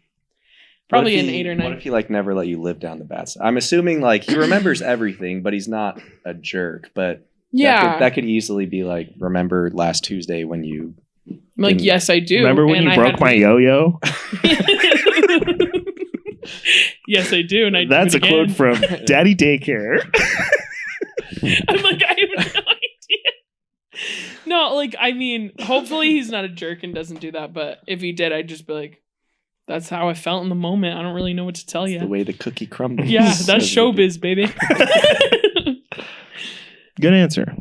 probably an 8 or 9. What if he like never let you live down the bad side? I'm assuming like he remembers everything, but he's not a jerk. But Yeah. that could easily be like, remember last Tuesday when you I'm like, didn't- yes, I do. Remember when And you I broke had- my yo-yo? Yes, I do. And I That's do a it quote again. from Daddy Daycare. I'm like, I have no idea. No, like, I mean, hopefully he's not a jerk and doesn't do that. But if he did, I'd just be like, that's how I felt in the moment. I don't really know what to tell the you. way the cookie crumbles. Yeah, that's showbiz, baby. Good answer.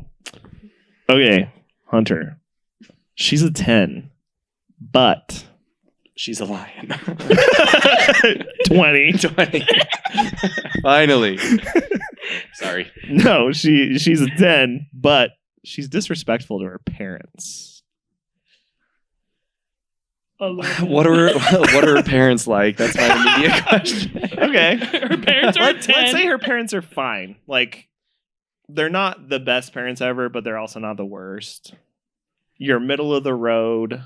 Okay, Hunter. She's a 10, but She's a lion. 20. 20. Finally. Sorry. No, she's a 10, but she's disrespectful to her parents. What are her parents like? That's my immediate question. Okay. Her parents are Let's 10. say her parents are fine. Like, they're not the best parents ever, but they're also not the worst. You're middle of the road.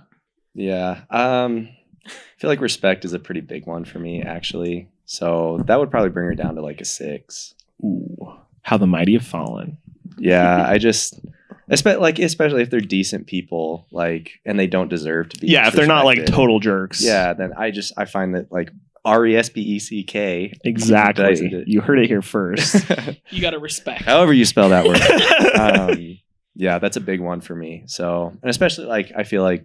Yeah. I feel like respect is a pretty big one for me, actually. So that would probably bring her down to like a 6. Ooh, how the mighty have fallen. Yeah, I just especially if they're decent people, like, and they don't deserve to be. Yeah, if they're not like disrespected. total jerks. Yeah, then I find that like RESPECK. Exactly. You heard it here first. You gotta respect. However you spell that word. Yeah, that's a big one for me. So, and especially like I feel like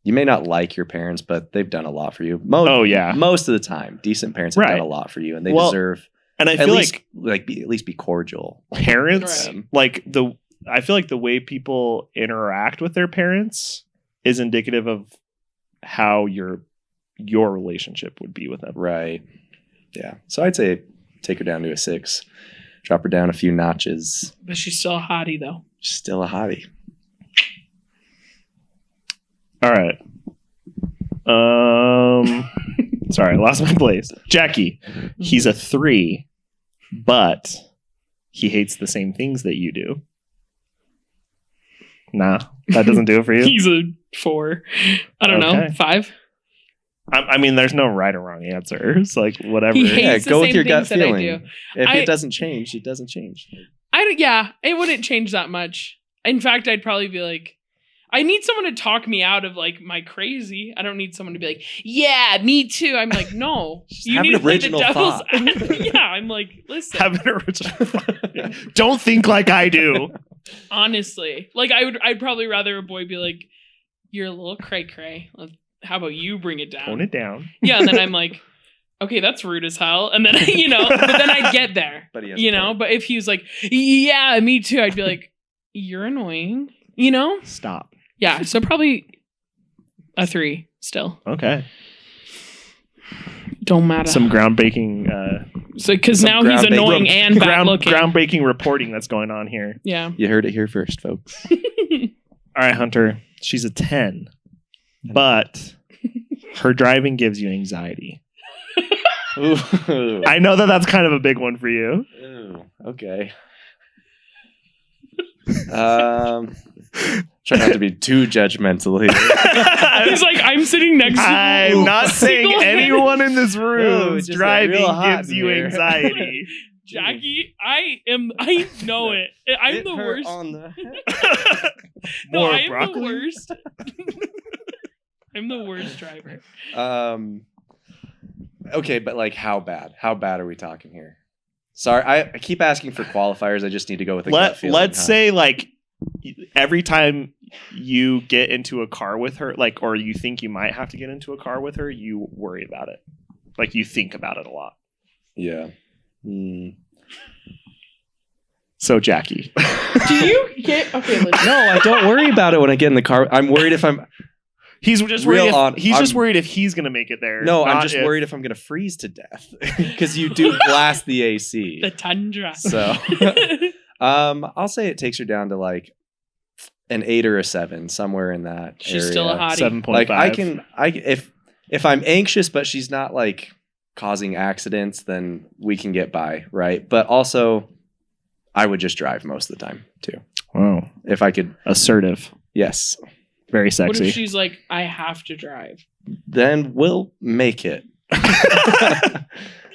you may not like your parents, but they've done a lot for you. Oh, yeah. Most of the time, decent parents have Right. done a lot for you, and they Well, deserve And I at feel least like at least be cordial. parents, Right. like I feel like the way people interact with their parents is indicative of how your relationship would be with them. Right. Yeah. So I'd say take her down to a 6, drop her down a few notches. But she's still a hottie, though. She's still a hottie. All right. Sorry, I lost my place. Jackie, he's a 3, but he hates the same things that you do. Nah, that doesn't do it for you. He's a 4. I don't know. Okay. 5. I mean, there's no right or wrong answer. It's like whatever. He hates the go with same your gut things that I feeling. do. If I- it doesn't change, it doesn't change. Yeah, it wouldn't change that much. In fact, I'd probably be like, I need someone to talk me out of like my crazy. I don't need someone to be like, yeah, me too. I'm like, no, you have need an to play the original devil's thought. advocate. Yeah, I'm like, listen, Have an original thought. Don't think like I do. honestly, like I'd probably rather a boy be like, you're a little cray cray. How about you bring it down? Tone it down. Yeah, and then I'm like, okay, that's rude as hell. And then but then I'd get there. But he has a point. But if he was like, yeah, me too, I'd be like, you're annoying. Stop. Yeah, so probably a 3 still. Okay. Don't matter. Some groundbreaking So because some now he's ground-breaking- annoying and bad looking. groundbreaking reporting that's going on here. Yeah. You heard it here first, folks. All right, Hunter. She's a 10, but her driving gives you anxiety. Ooh. I know that that's kind of a big one for you. Ooh, okay. Try not to be too judgmental here. He's like, I'm sitting next to you. I'm not saying Single anyone in this Oh, room it's just driving real hot gives in you here. anxiety. Jackie, I know it. I'm Hit the her worst. on the No, More I am broccoli? the worst. I'm the worst driver. Okay, but like how bad? How bad are we talking here? Sorry, I keep asking for qualifiers. I just need to go with a gut feeling. Let's say like every time you get into a car with her, like, or you think you might have to get into a car with her, you worry about it. Like you think about it a lot. Yeah. So Jackie. Do you get okay? Listen. No, I don't worry about it when I get in the car. I'm worried if I'm. He's just worried. Just worried if he's gonna make it there. No, I'm just worried if I'm gonna freeze to death because you do blast the AC. The tundra. So, I'll say it takes her down to like an 8 or a 7, somewhere in that. She's area. still a hottie. 7.5. Like if I'm anxious, but she's not like causing accidents, then we can get by, right? But also, I would just drive most of the time too. Wow. If I could, Assertive. yes. Very What sexy. if she's like, I have to drive? Then we'll make it.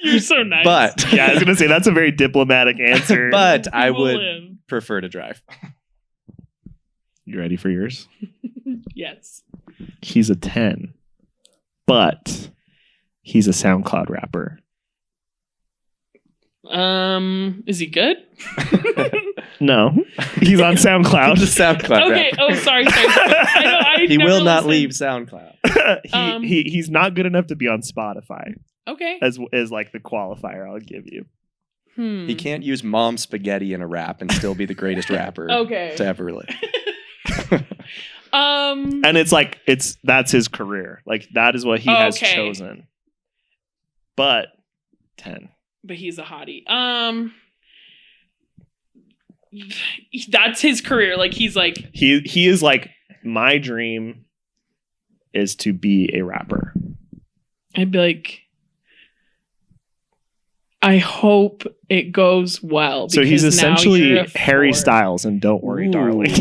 You're so nice. But Yeah, I was gonna say that's a very diplomatic answer. but I You will would live. prefer to drive. You ready for yours? Yes. He's a 10, but he's a SoundCloud rapper. Is he good? No, he's on SoundCloud. Just SoundCloud Okay. rap. Oh, sorry. I He never will not listened. leave SoundCloud. He's not good enough to be on Spotify Okay. as like the qualifier I'll give you. He can't use mom spaghetti in a rap and still be the greatest rapper Okay. to ever live. And it's like that's his career. Like that is what he has Okay. chosen. But 10. But he's a hottie. That's his career. Like he's like, He is like, my dream is to be a rapper. I'd be like, I hope it goes well. So he's because now essentially you're a Harry 4. Styles and Don't Worry, Ooh. Darling.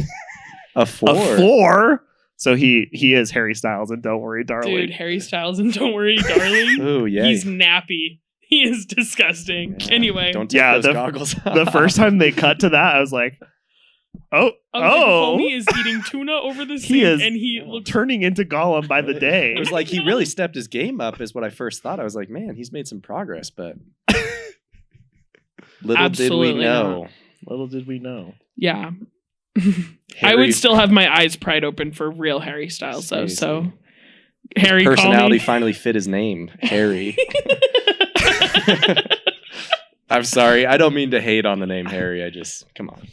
A 4. A 4. So he is Harry Styles and Don't Worry, Darling. Dude, Harry Styles and Don't Worry, Darling. Ooh, yeah. He's nappy. He is disgusting. Yeah. Anyway. Don't take Yeah, those goggles off. The first time they cut to that, I was like, oh, Homie is eating tuna over the sink, He is and he looks. turning into Gollum by the day. It was like he really stepped his game up is what I first thought. I was like, man, he's made some progress, but little Absolutely did we know. not. Little did we know. Yeah. I Harry- would still have my eyes pried open for real Harry Styles, though. So, Seriously. Harry, personality call finally fit his name, Harry. me. I'm sorry. I don't mean to hate on the name Harry. I just, come on.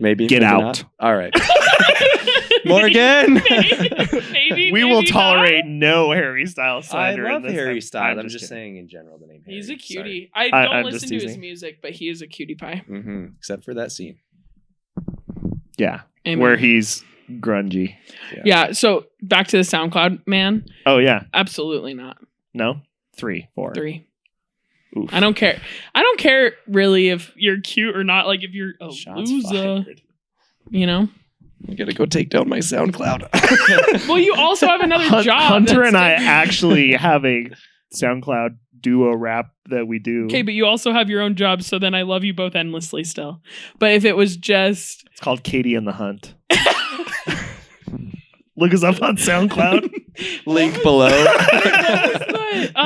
Maybe. Get maybe out. not. All right. Morgan. Maybe, We will maybe tolerate no Harry Styles I slander. in love this Harry episode. Styles. I'm just just kidding. saying in general the name not. Harry. He's a Sorry. cutie. I don't I'm listen just to his teasing. music, but he is a cutie pie. Except for that scene. Yeah, Amen. where he's grungy. Yeah. So back to the SoundCloud man. Oh yeah, Absolutely not. no, 3, 4. 3. Oof. I don't care. I don't care really if you're cute or not. Like if you're a Shots loser, fired. you know. I gotta go take down my SoundCloud. Well, you also have another job. Hunter that's and I different. actually have a SoundCloud duo rap that we do. Okay, but you also have your own job, so then I love you both endlessly still. But if it was just It's called Cade and the Hunt. Look us up on SoundCloud. Link below. the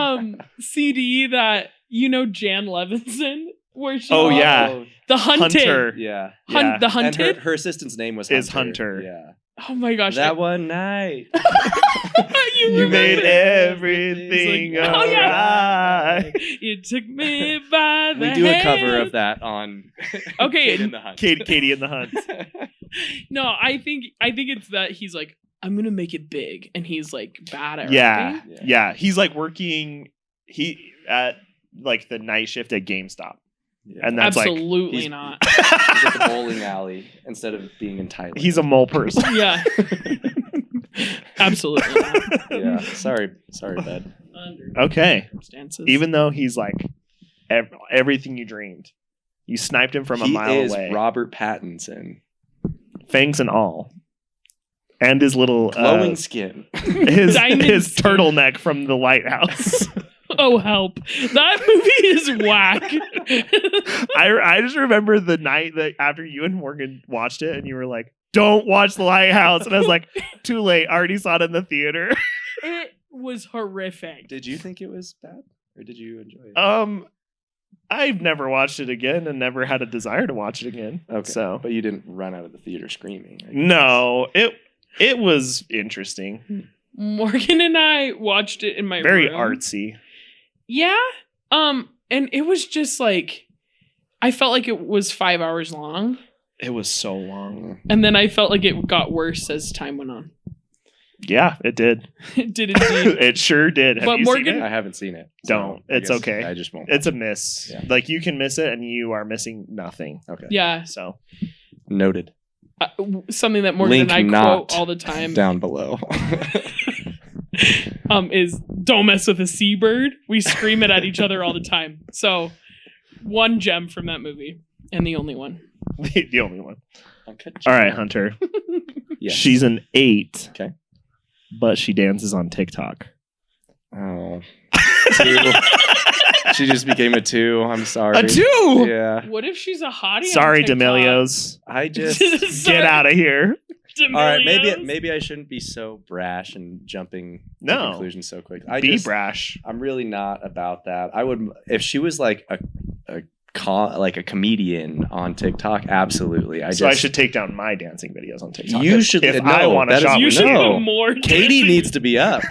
CD that Jan Levinson, where she Oh, yeah. the Hunted. Hunter. Yeah. Yeah. The And Hunted. her assistant's name was Is Hunter. Hunter. Yeah. Oh my gosh. That one night. you You made remember? everything It's like, oh, yeah. alright. You took me by the We do a cover hand. of that on Okay, Kid in the Hunt. Katie and the Hunt. No, I think it's that he's like, I'm gonna make it big, and he's like bad at Yeah, rapping. yeah. He's like working. He at like the night shift at GameStop, and that's Absolutely he's- not. He's at the bowling alley instead of being in Thailand. like he's a mole person. Yeah. Absolutely not. Yeah. Sorry, bud. Under Okay, circumstances. even though he's like everything you dreamed, you sniped him from a He mile is away, Robert Pattinson. fangs and all, and his little Glowing skin. his Diamond his skin. turtleneck from the lighthouse. Oh help! That movie is whack. I just remember the night that after you and Morgan watched it, and you were like, don't watch The Lighthouse. And I was like, too late. Already saw it in the theater. It was horrific. Did you think it was bad, or did you enjoy it? I've never watched it again and never had a desire to watch it again. Okay, So but you didn't run out of the theater screaming. I guess. no, it was interesting. Morgan and I watched it in my Very room. artsy. Yeah. And it was just like, I felt like it was 5 hours long. It was so long. And then I felt like it got worse as time went on. Yeah, it did. It did indeed. It sure did. Have But you Morgan- seen it? I haven't seen it. Don't. I It's guess okay. I just won't. It's a miss. Yeah. Like you can miss it and you are missing nothing. Okay. Yeah. So Noted. Something that Morgan Link and I not quote all the time Down below. is don't mess with a seabird. We scream it at each other all the time. So one gem from that movie and the only one. the only one. Okay. All right, Hunter. Yes. She's an 8. Okay. But she dances on TikTok. Oh. 2. She just became a 2. I'm sorry. A 2? Yeah. What if she's a hottie? Sorry, on TikTok? D'Amelios. I just. Sorry, Get out of here. All right. D'Amelios. Maybe I shouldn't be so brash and jumping to No. conclusions so quick. Be brash. I'm really not about that. I would, if she was like like a comedian on TikTok, absolutely. I should take down my dancing videos on TikTok. You should. If no, I want to that is- shop You with should no. do more. Katie needs to be up,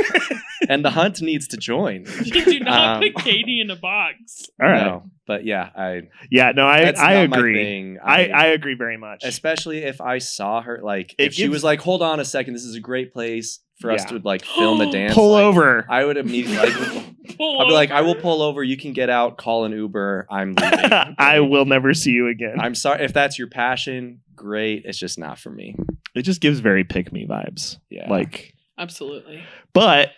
and the hunt needs to join. You do not Um, put Katie in a box. All right. No, but yeah, I That's I not my agree. thing. I agree very much. especially if I saw her, like It if she gives- was like, "Hold on a second, this is a great place for us Yeah. to like film a dance." Pull like, over. I would immediately. I'll be like, "I will pull over. You can get out. Call an Uber. I'm leaving." I will never see you again. I'm sorry if that's your passion. Great. It's just not for me. It just gives very pick me vibes. Yeah. Like, Absolutely. but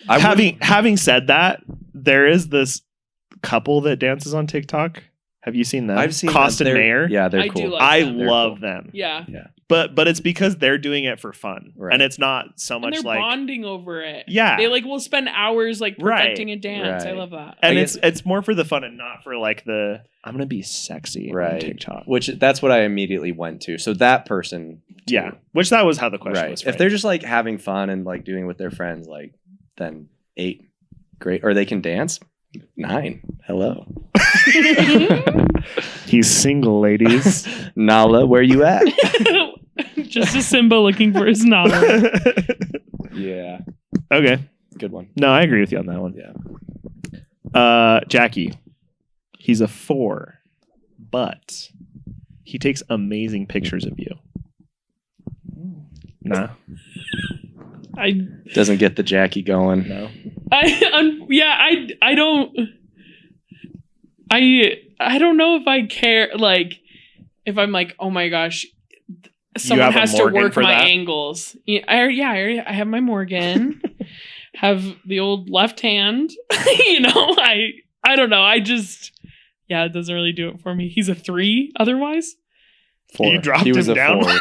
I having said that, there is this couple that dances on TikTok. Have you seen them? I've seen Cost them. and They're- Mayer. Yeah, they're I do cool. like I them. They're love cool. them. Yeah. But it's because they're doing it for fun. Right. And it's not so And much they're like bonding over it. Yeah. They like will spend hours like Right. perfecting a dance. I Right. love that. and I it's more for the fun and not for like the I'm gonna be sexy on Right. TikTok. Which that's what I immediately went to. So that person, too. Yeah. Which that was how the question right. was. If they're just like having fun and like doing with their friends, like then 8, great. Or they can dance. 9, hello. He's single, ladies. Nala, where you at? Just a Simba looking for his novel. Yeah, Okay. good one. No, I agree with you on that one. Yeah. Jackie. He's a 4, but he takes amazing pictures of you. Nah. I Doesn't get the Jackie going. No. I don't know if I care, like if I'm like, oh my gosh, someone have a has to Morgan work for my that? angles. I have my Morgan. Have the old left hand. I don't know. I just it doesn't really do it for me. He's a 3 otherwise. 4. You dropped he was him a down? 4.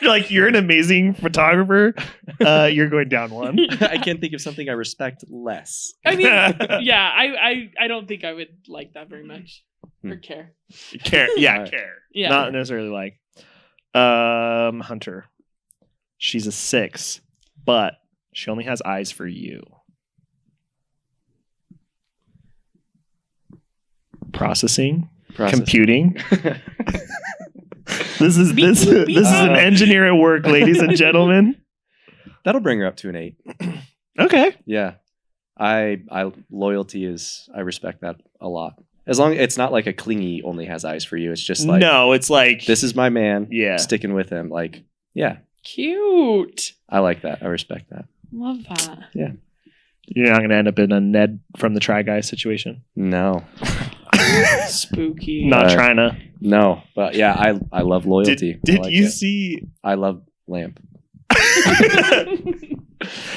You're like, you're an amazing photographer. You're going down 1. I can't think of something I respect less. I mean, yeah, I don't think I would like that very much or care. Care. Yeah, Alright. care. Yeah. Not necessarily like. Hunter. She's a 6, but she only has eyes for you. Processing. Computing. This is Beep, this boop, beep, this is an boop. engineer at work, ladies and gentlemen. That'll bring her up to an 8. Okay. Yeah. I loyalty is, I respect that a lot. As long as it's not like a clingy only has eyes for you. It's just like, No, it's like this is my man. Yeah. Sticking with him. Like, yeah, Cute. I like that. I respect that. Love that. You're not gonna end up in a Ned from the Try Guys situation. No, Spooky. Not trying to. no. But yeah, I love loyalty. Did I like you it. see? I love Lamp.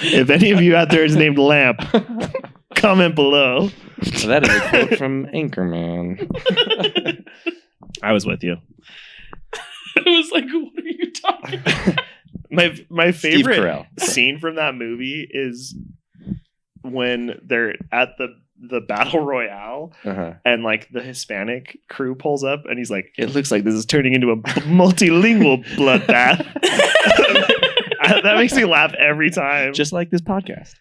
If any of you out there is named Lamp, comment below. That is a quote from Anchorman. I was with you. I was like, what are you talking about? My Steve favorite Carell. scene from that movie is when they're at the battle royale, Uh-huh. and like the Hispanic crew pulls up, and he's like, "It looks like this is turning into a multilingual bloodbath." That makes me laugh every time. Just like this podcast.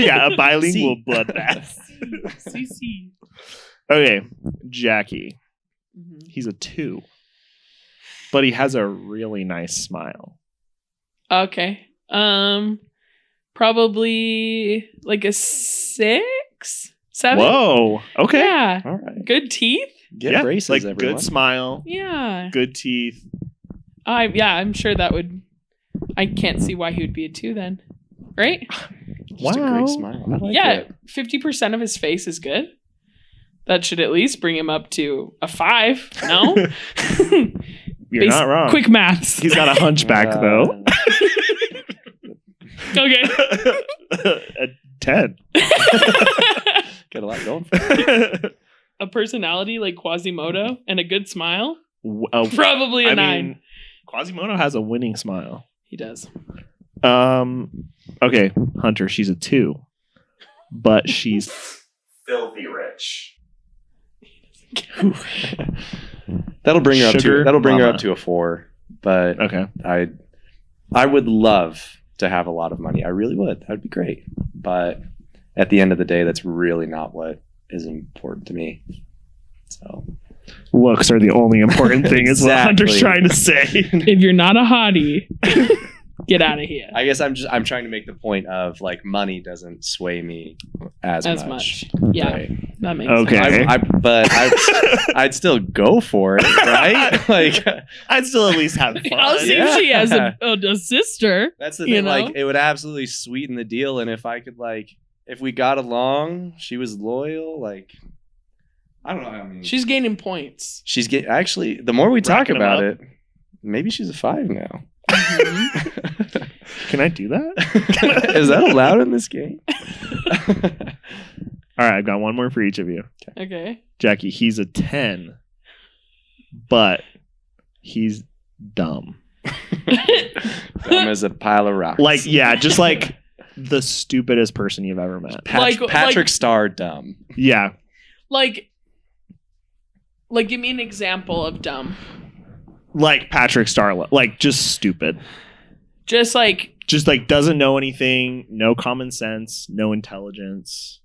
Yeah, a bilingual bloodbath. CC. Okay, Jackie. Mhm. He's a 2, but he has a really nice smile. Okay. Probably like a 6, 7. Whoa. Okay. Yeah. All right. Good teeth. Get Yeah, braces, like everyone. good smile, Yeah. good teeth. I'm sure that would. I can't see why he would be a 2 then, right? Just a Wow. great smile. I like yeah, it. 50% of his face is good. That should at least bring him up to a 5. No, You're not wrong. Quick maths. He's got a hunchback though. Okay. A 10. Got a lot going for it. A personality like Quasimodo and a good smile. Oh, Probably a I 9. mean, Quasimodo has a winning smile. He does. Okay, Hunter, she's a 2, but she's filthy rich. That'll bring her Sugar up mama. to a 4. But Okay. I would love to have a lot of money. I really would. That would be great. But at the end of the day, that's really not what is important to me. So Looks are the only important thing, is what Hunter's Exactly. trying to say. If you're not a hottie, get out of here. I guess I'm trying to make the point of like money doesn't sway me as much. Yeah, Right. that makes Okay. sense. I'd still go for it, right? Like I'd still at least have fun. I'll see if she has a sister. that's the You thing. know? Like it would absolutely sweeten the deal, and if I could if we got along, she was loyal. Like I don't know. I mean, She's gaining points. she's getting actually. The more we talk Racking 'em about up. it, maybe she's a 5 now. Can I do that? Is that allowed in this game? All right, I've got one more for each of you. Okay. Jackie, he's a 10, but he's dumb. Dumb as a pile of rocks. Like, yeah, just like the stupidest person you've ever met. Patrick Starr dumb. Yeah. Like, give me an example of dumb. Like Patrick Starr, like just stupid. Just like, Doesn't know anything, no common sense, no intelligence,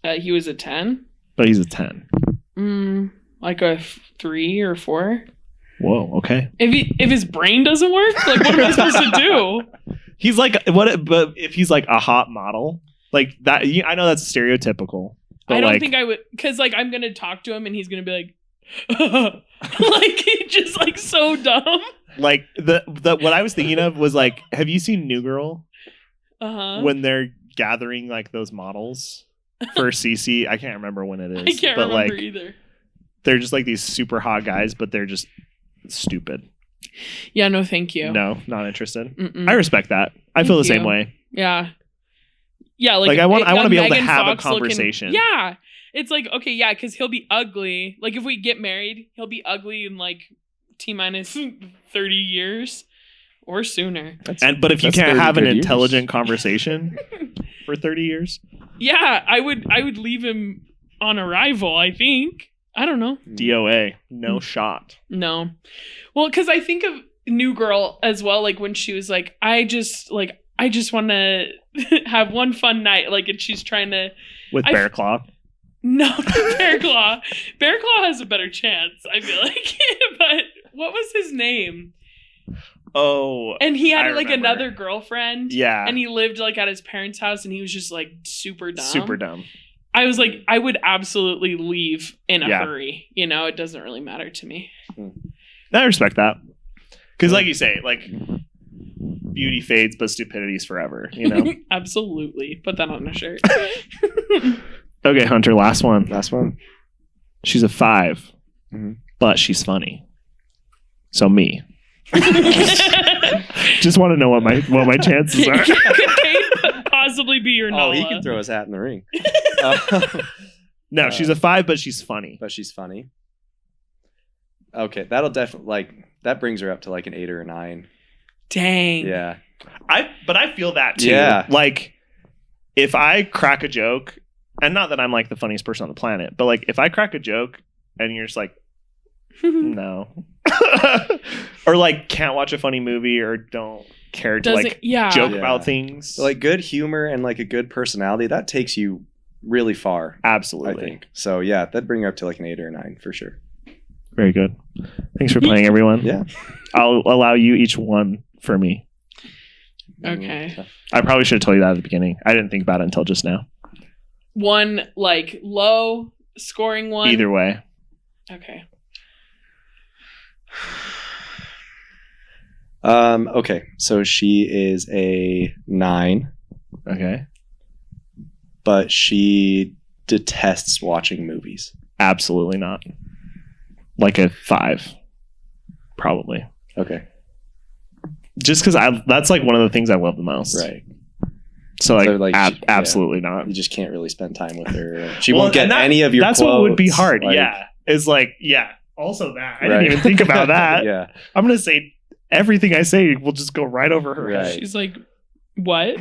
he was a 10. but he's a 10. Like a 3 or 4. Whoa, okay. If his brain doesn't work, like what am I supposed to do? He's like, but if he's like a hot model, like that, I know that's stereotypical. But I don't like, think I would, because like I'm gonna talk to him and he's gonna be like, like he's just like so dumb. like the what I was thinking of was like, have you seen New Girl when they're gathering like those models for CC? I can't remember when it is. I can't but remember like, either. they're just like these super hot guys, but they're just stupid. Yeah, no, thank you. No, not interested. Mm-mm. I respect that. I feel the Thank same you. way. Yeah. Yeah, Like, I want to be able to Megan have a Fox looking- conversation. yeah. It's like, okay, yeah, because he'll be ugly. Like, if we get married, he'll be ugly in like T-minus 30 years or sooner. But if you That's can't 30 have an good years. intelligent conversation for 30 years, Yeah, I would leave him on arrival, I think. I don't know. DOA, no shot. No. Well, because I think of New Girl as well, like when she was like, I just want to have one fun night. Like, and she's trying to. With Bear Claw. No, Bear Claw. Bear Claw has a better chance, I feel like. But what was his name? Oh. And he had I like remember. another girlfriend. Yeah. And he lived like at his parents' house and he was just like super dumb. Super dumb. I was like, I would absolutely leave in a Yeah. hurry. You know, it doesn't really matter to me. I respect that. Because like you say, like, beauty fades, but stupidity's forever, you know? Absolutely. Put that on a shirt. Okay, Hunter, last one. Last one. She's a 5, Mhm. but she's funny. So me. Just want to know what my chances are. Could Cade possibly be your Nala? Oh, he can throw his hat in the ring. No, she's a 5, but she's funny. But she's funny. Okay, that'll definitely that brings her up to like an 8 or a 9. Dang. Yeah. But I feel that too. Yeah. Like, if I crack a joke and not that I'm like the funniest person on the planet, but like if I crack a joke and you're just like, no, or like can't watch a funny movie or don't care to like joke about things. So, like good humor and like a good personality, that takes you really far. Absolutely. I think. So yeah, that'd bring you up to like an 8 or a 9 for sure. Very good. Thanks for playing, everyone. Yeah. I'll allow you each one for me. Okay. I probably should have told you that at the beginning. I didn't think about it until just now. One like low scoring one. Either way. Okay. Okay, so she is a 9, Okay. but she detests watching movies. Absolutely not. Like a 5. Probably. Okay. Just because that's like one of the things I love the most. Right. So like, she- absolutely not. You just can't really spend time with her. She Well, won't get and any of your That's what would be quotes, hard. like- Yeah. Is like, yeah. Also that. I Right. didn't even think about that. Yeah. I'm going to say everything I say will just go right over her Right. head. She's like, what?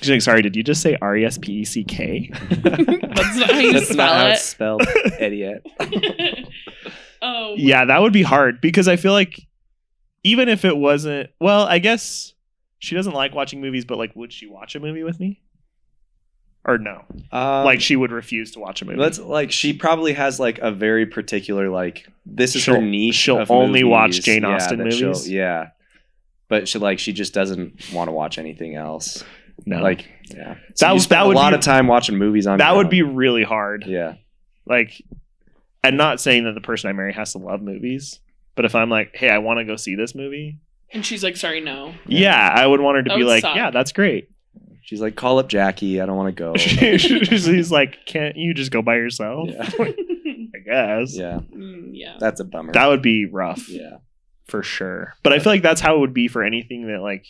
She's like, sorry, did you just say RESPECK? That's not how you That's not how it's spell spelled, idiot. it. Oh. Yeah, that would be hard because I feel like even if it wasn't, well, I guess she doesn't like watching movies, but like, would she watch a movie with me? Or no? Like she would refuse to watch a movie. Let's like she probably has like a very particular like this is her niche. She'll of only movies. watch Jane Austen that movies. Yeah, but she just doesn't want to watch anything else. No, Like yeah, That- you spend that would a lot be- of time watching movies on. that your would own. be really hard. Yeah. Like, I'm not saying that the person I marry has to love movies, but if I'm like, hey, I want to go see this movie, And she's like, sorry, no. yeah, I would want her to That be would like, suck. yeah, that's great. She's like, call up Jackie. I don't want to go. She's like, can't you just go by yourself? Yeah. I guess. Yeah, Yeah. that's a bummer. That would be rough. yeah. For sure. But I feel like that's how it would be for anything that like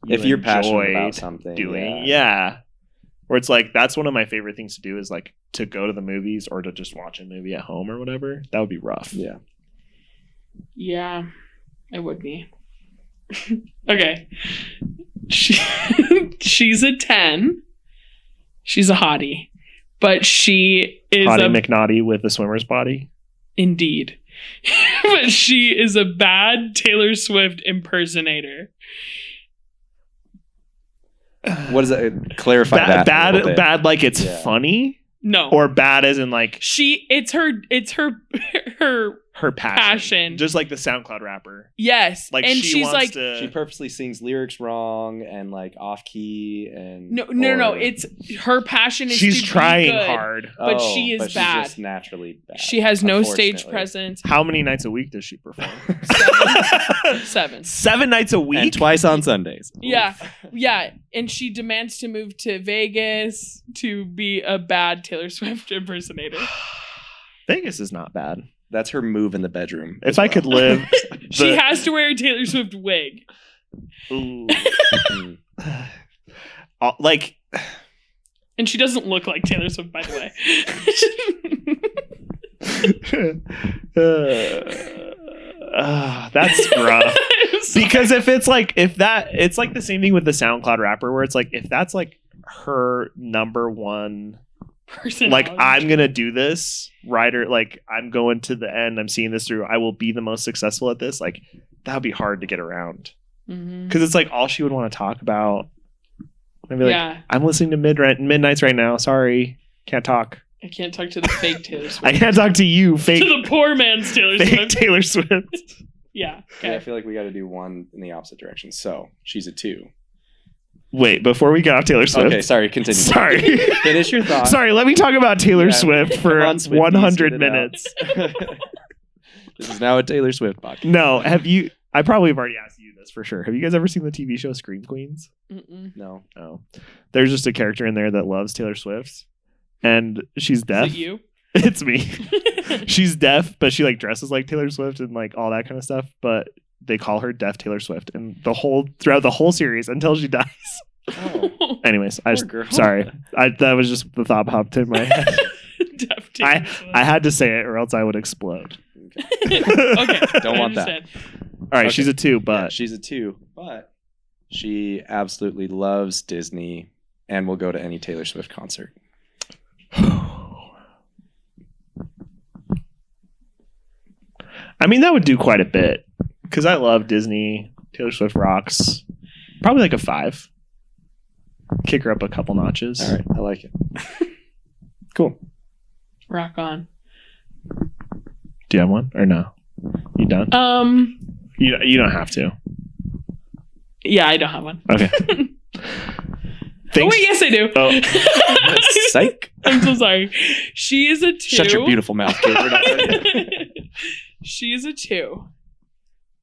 you If you're passionate enjoyed about something, doing. Yeah. Where it's like that's one of my favorite things to do is like to go to the movies or to just watch a movie at home or whatever. That would be rough. Yeah. Yeah, it would be. Okay. She's a 10. She's a hottie. But she is Hottie McNaughty with a swimmer's body. Indeed. But she is a bad Taylor Swift impersonator. What does that clarify? that a little bit. Bad like it's Yeah. funny No. or bad as in like it's her her passion. Just like the SoundCloud rapper. yes. Like and she she's wants like to She purposely sings lyrics wrong and like off key and no. It's her passion is she's to trying be good, hard. but she is bad. She's just naturally bad. She has no stage unfortunately. presence. How many nights a week does she perform? 7. 7 nights a week? And twice on Sundays. Yeah. Yeah. And she demands to move to Vegas to be a bad Taylor Swift impersonator. Vegas is not bad. That's her move in the bedroom. If I could live, She the- has to wear a Taylor Swift wig. Ooh. Mm. Like, And she doesn't look like Taylor Swift, by the way. that's rough. Because if it's like it's like the same thing with the SoundCloud rapper where it's like if that's like her number one, like I'm gonna do this writer, like I'm going to the end, I'm seeing this through, I will be the most successful at this, like that would be hard to get around because it's like all she would want to talk about. I'd be like, Yeah. I'm listening to Midnights right now, sorry, can't talk. I can't talk to the fake Taylor Swift. I can't talk to you, fake To the poor man's Taylor fake Swift. Taylor Swift. Yeah. Yeah, I Okay. feel like we got to do one in the opposite direction. So she's a 2. Wait, before we get off Taylor Swift. Okay, sorry. Continue. Sorry. Finish your thought. Sorry, let me talk about Taylor Yeah, Swift for come on, Swifties, 100 get it out. minutes. This is now a Taylor Swift podcast. No, have you? I probably have already asked you this for sure. Have you guys ever seen the TV show Scream Queens? Mm-mm. No. No. There's just a character in there that loves Taylor Swift, and she's deaf. Is it you? It's me. She's deaf, but she like dresses like Taylor Swift and like all that kind of stuff. But they call her Deaf Taylor Swift, and throughout the whole series until she dies. Oh. Anyways, I Poor just girl. sorry. That was just the thought popped in my head. Deaf Taylor Swift. I had to say it, or else I would explode. Okay. Don't I want that. understand. All right, Okay. she's a 2, Yeah, but she's a 2, but she absolutely loves Disney and will go to any Taylor Swift concert. I mean, that would do quite a bit because I love Disney. Taylor Swift rocks. Probably like a 5. Kick her up a couple notches. All right, I like it. Cool. Rock on. Do you have one or no? You done? You don't have to. Yeah, I don't have one. Okay. Oh wait, yes I do. Oh. Psych. I'm so sorry. She is a 2. Shut your beautiful mouth, Cade. We're not done yet. She is a 2.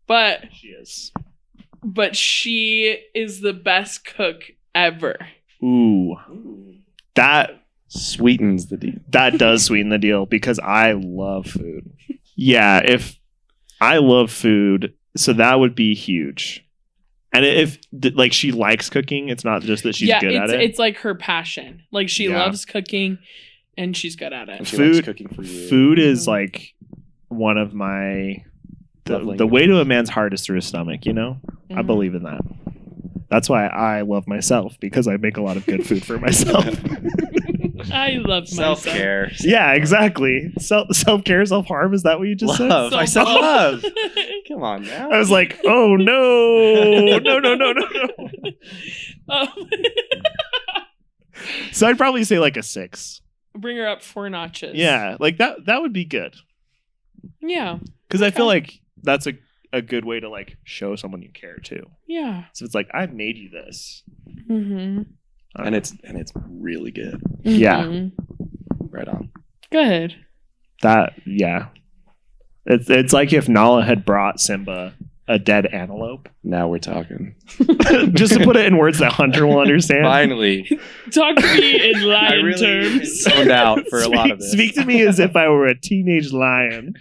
But She is. she is the best cook ever. Ooh. That Sweetens the deal. That does sweeten the deal because I love food. Yeah, if I love food, so that would be huge. And if like she likes cooking, it's not just that she's good at it. It's like her passion. Like she Yeah. loves cooking and she's good at And it. she Food- likes cooking for you. Food is like one of my Love the way to a man's heart is through his stomach, you know? I Mhm. believe in that. That's why I love myself because I make a lot of good food for myself. I love myself. Self-care. Yeah, exactly. Self-care, self-harm, is that what you just Love. said? I said love. Come on I now. was like, oh no. No. Um, So I'd probably say like a 6. bring her up 4 notches. Yeah, like that would be good. Yeah. Because I feel Okay. like that's a good way to like show someone you care too. Yeah. So it's like, I made you this. Mm-hmm. And it's really good. Yeah. Right on. Good. Yeah. It's like if Nala had brought Simba a dead antelope. Now we're talking. Just to put it in words that Hunter will understand. Finally. Talk to me in I lion really terms. zoned out for a lot of this. Speak to me as if I were a teenage lion.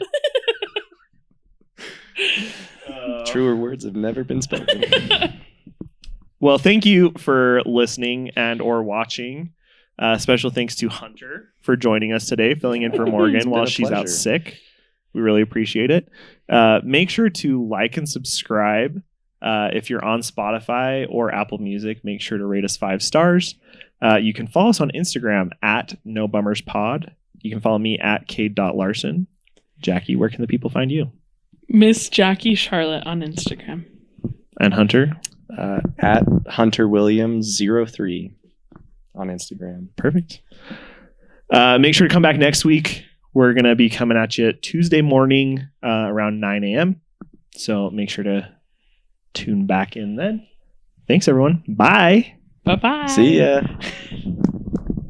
Truer words have never been spoken. Well, thank you for listening and or watching. Special thanks to Hunter for joining us today, filling in for It's Morgan been while a she's out pleasure. sick. We really appreciate it. Make sure to like and subscribe. If you're on Spotify or Apple Music, make sure to rate us 5 stars. You can follow us on Instagram at NoBummersPod. You can follow me at Cade.Larson. Jackie, where can the people find you? Miss Jackie Charlotte on Instagram. And Hunter? At Hunter Williams 03 on Instagram. Perfect. Make sure to come back next week. We're going to be coming at you Tuesday morning around 9 a.m. So make sure to tune back in then. Thanks, everyone. Bye. Bye-bye. See ya.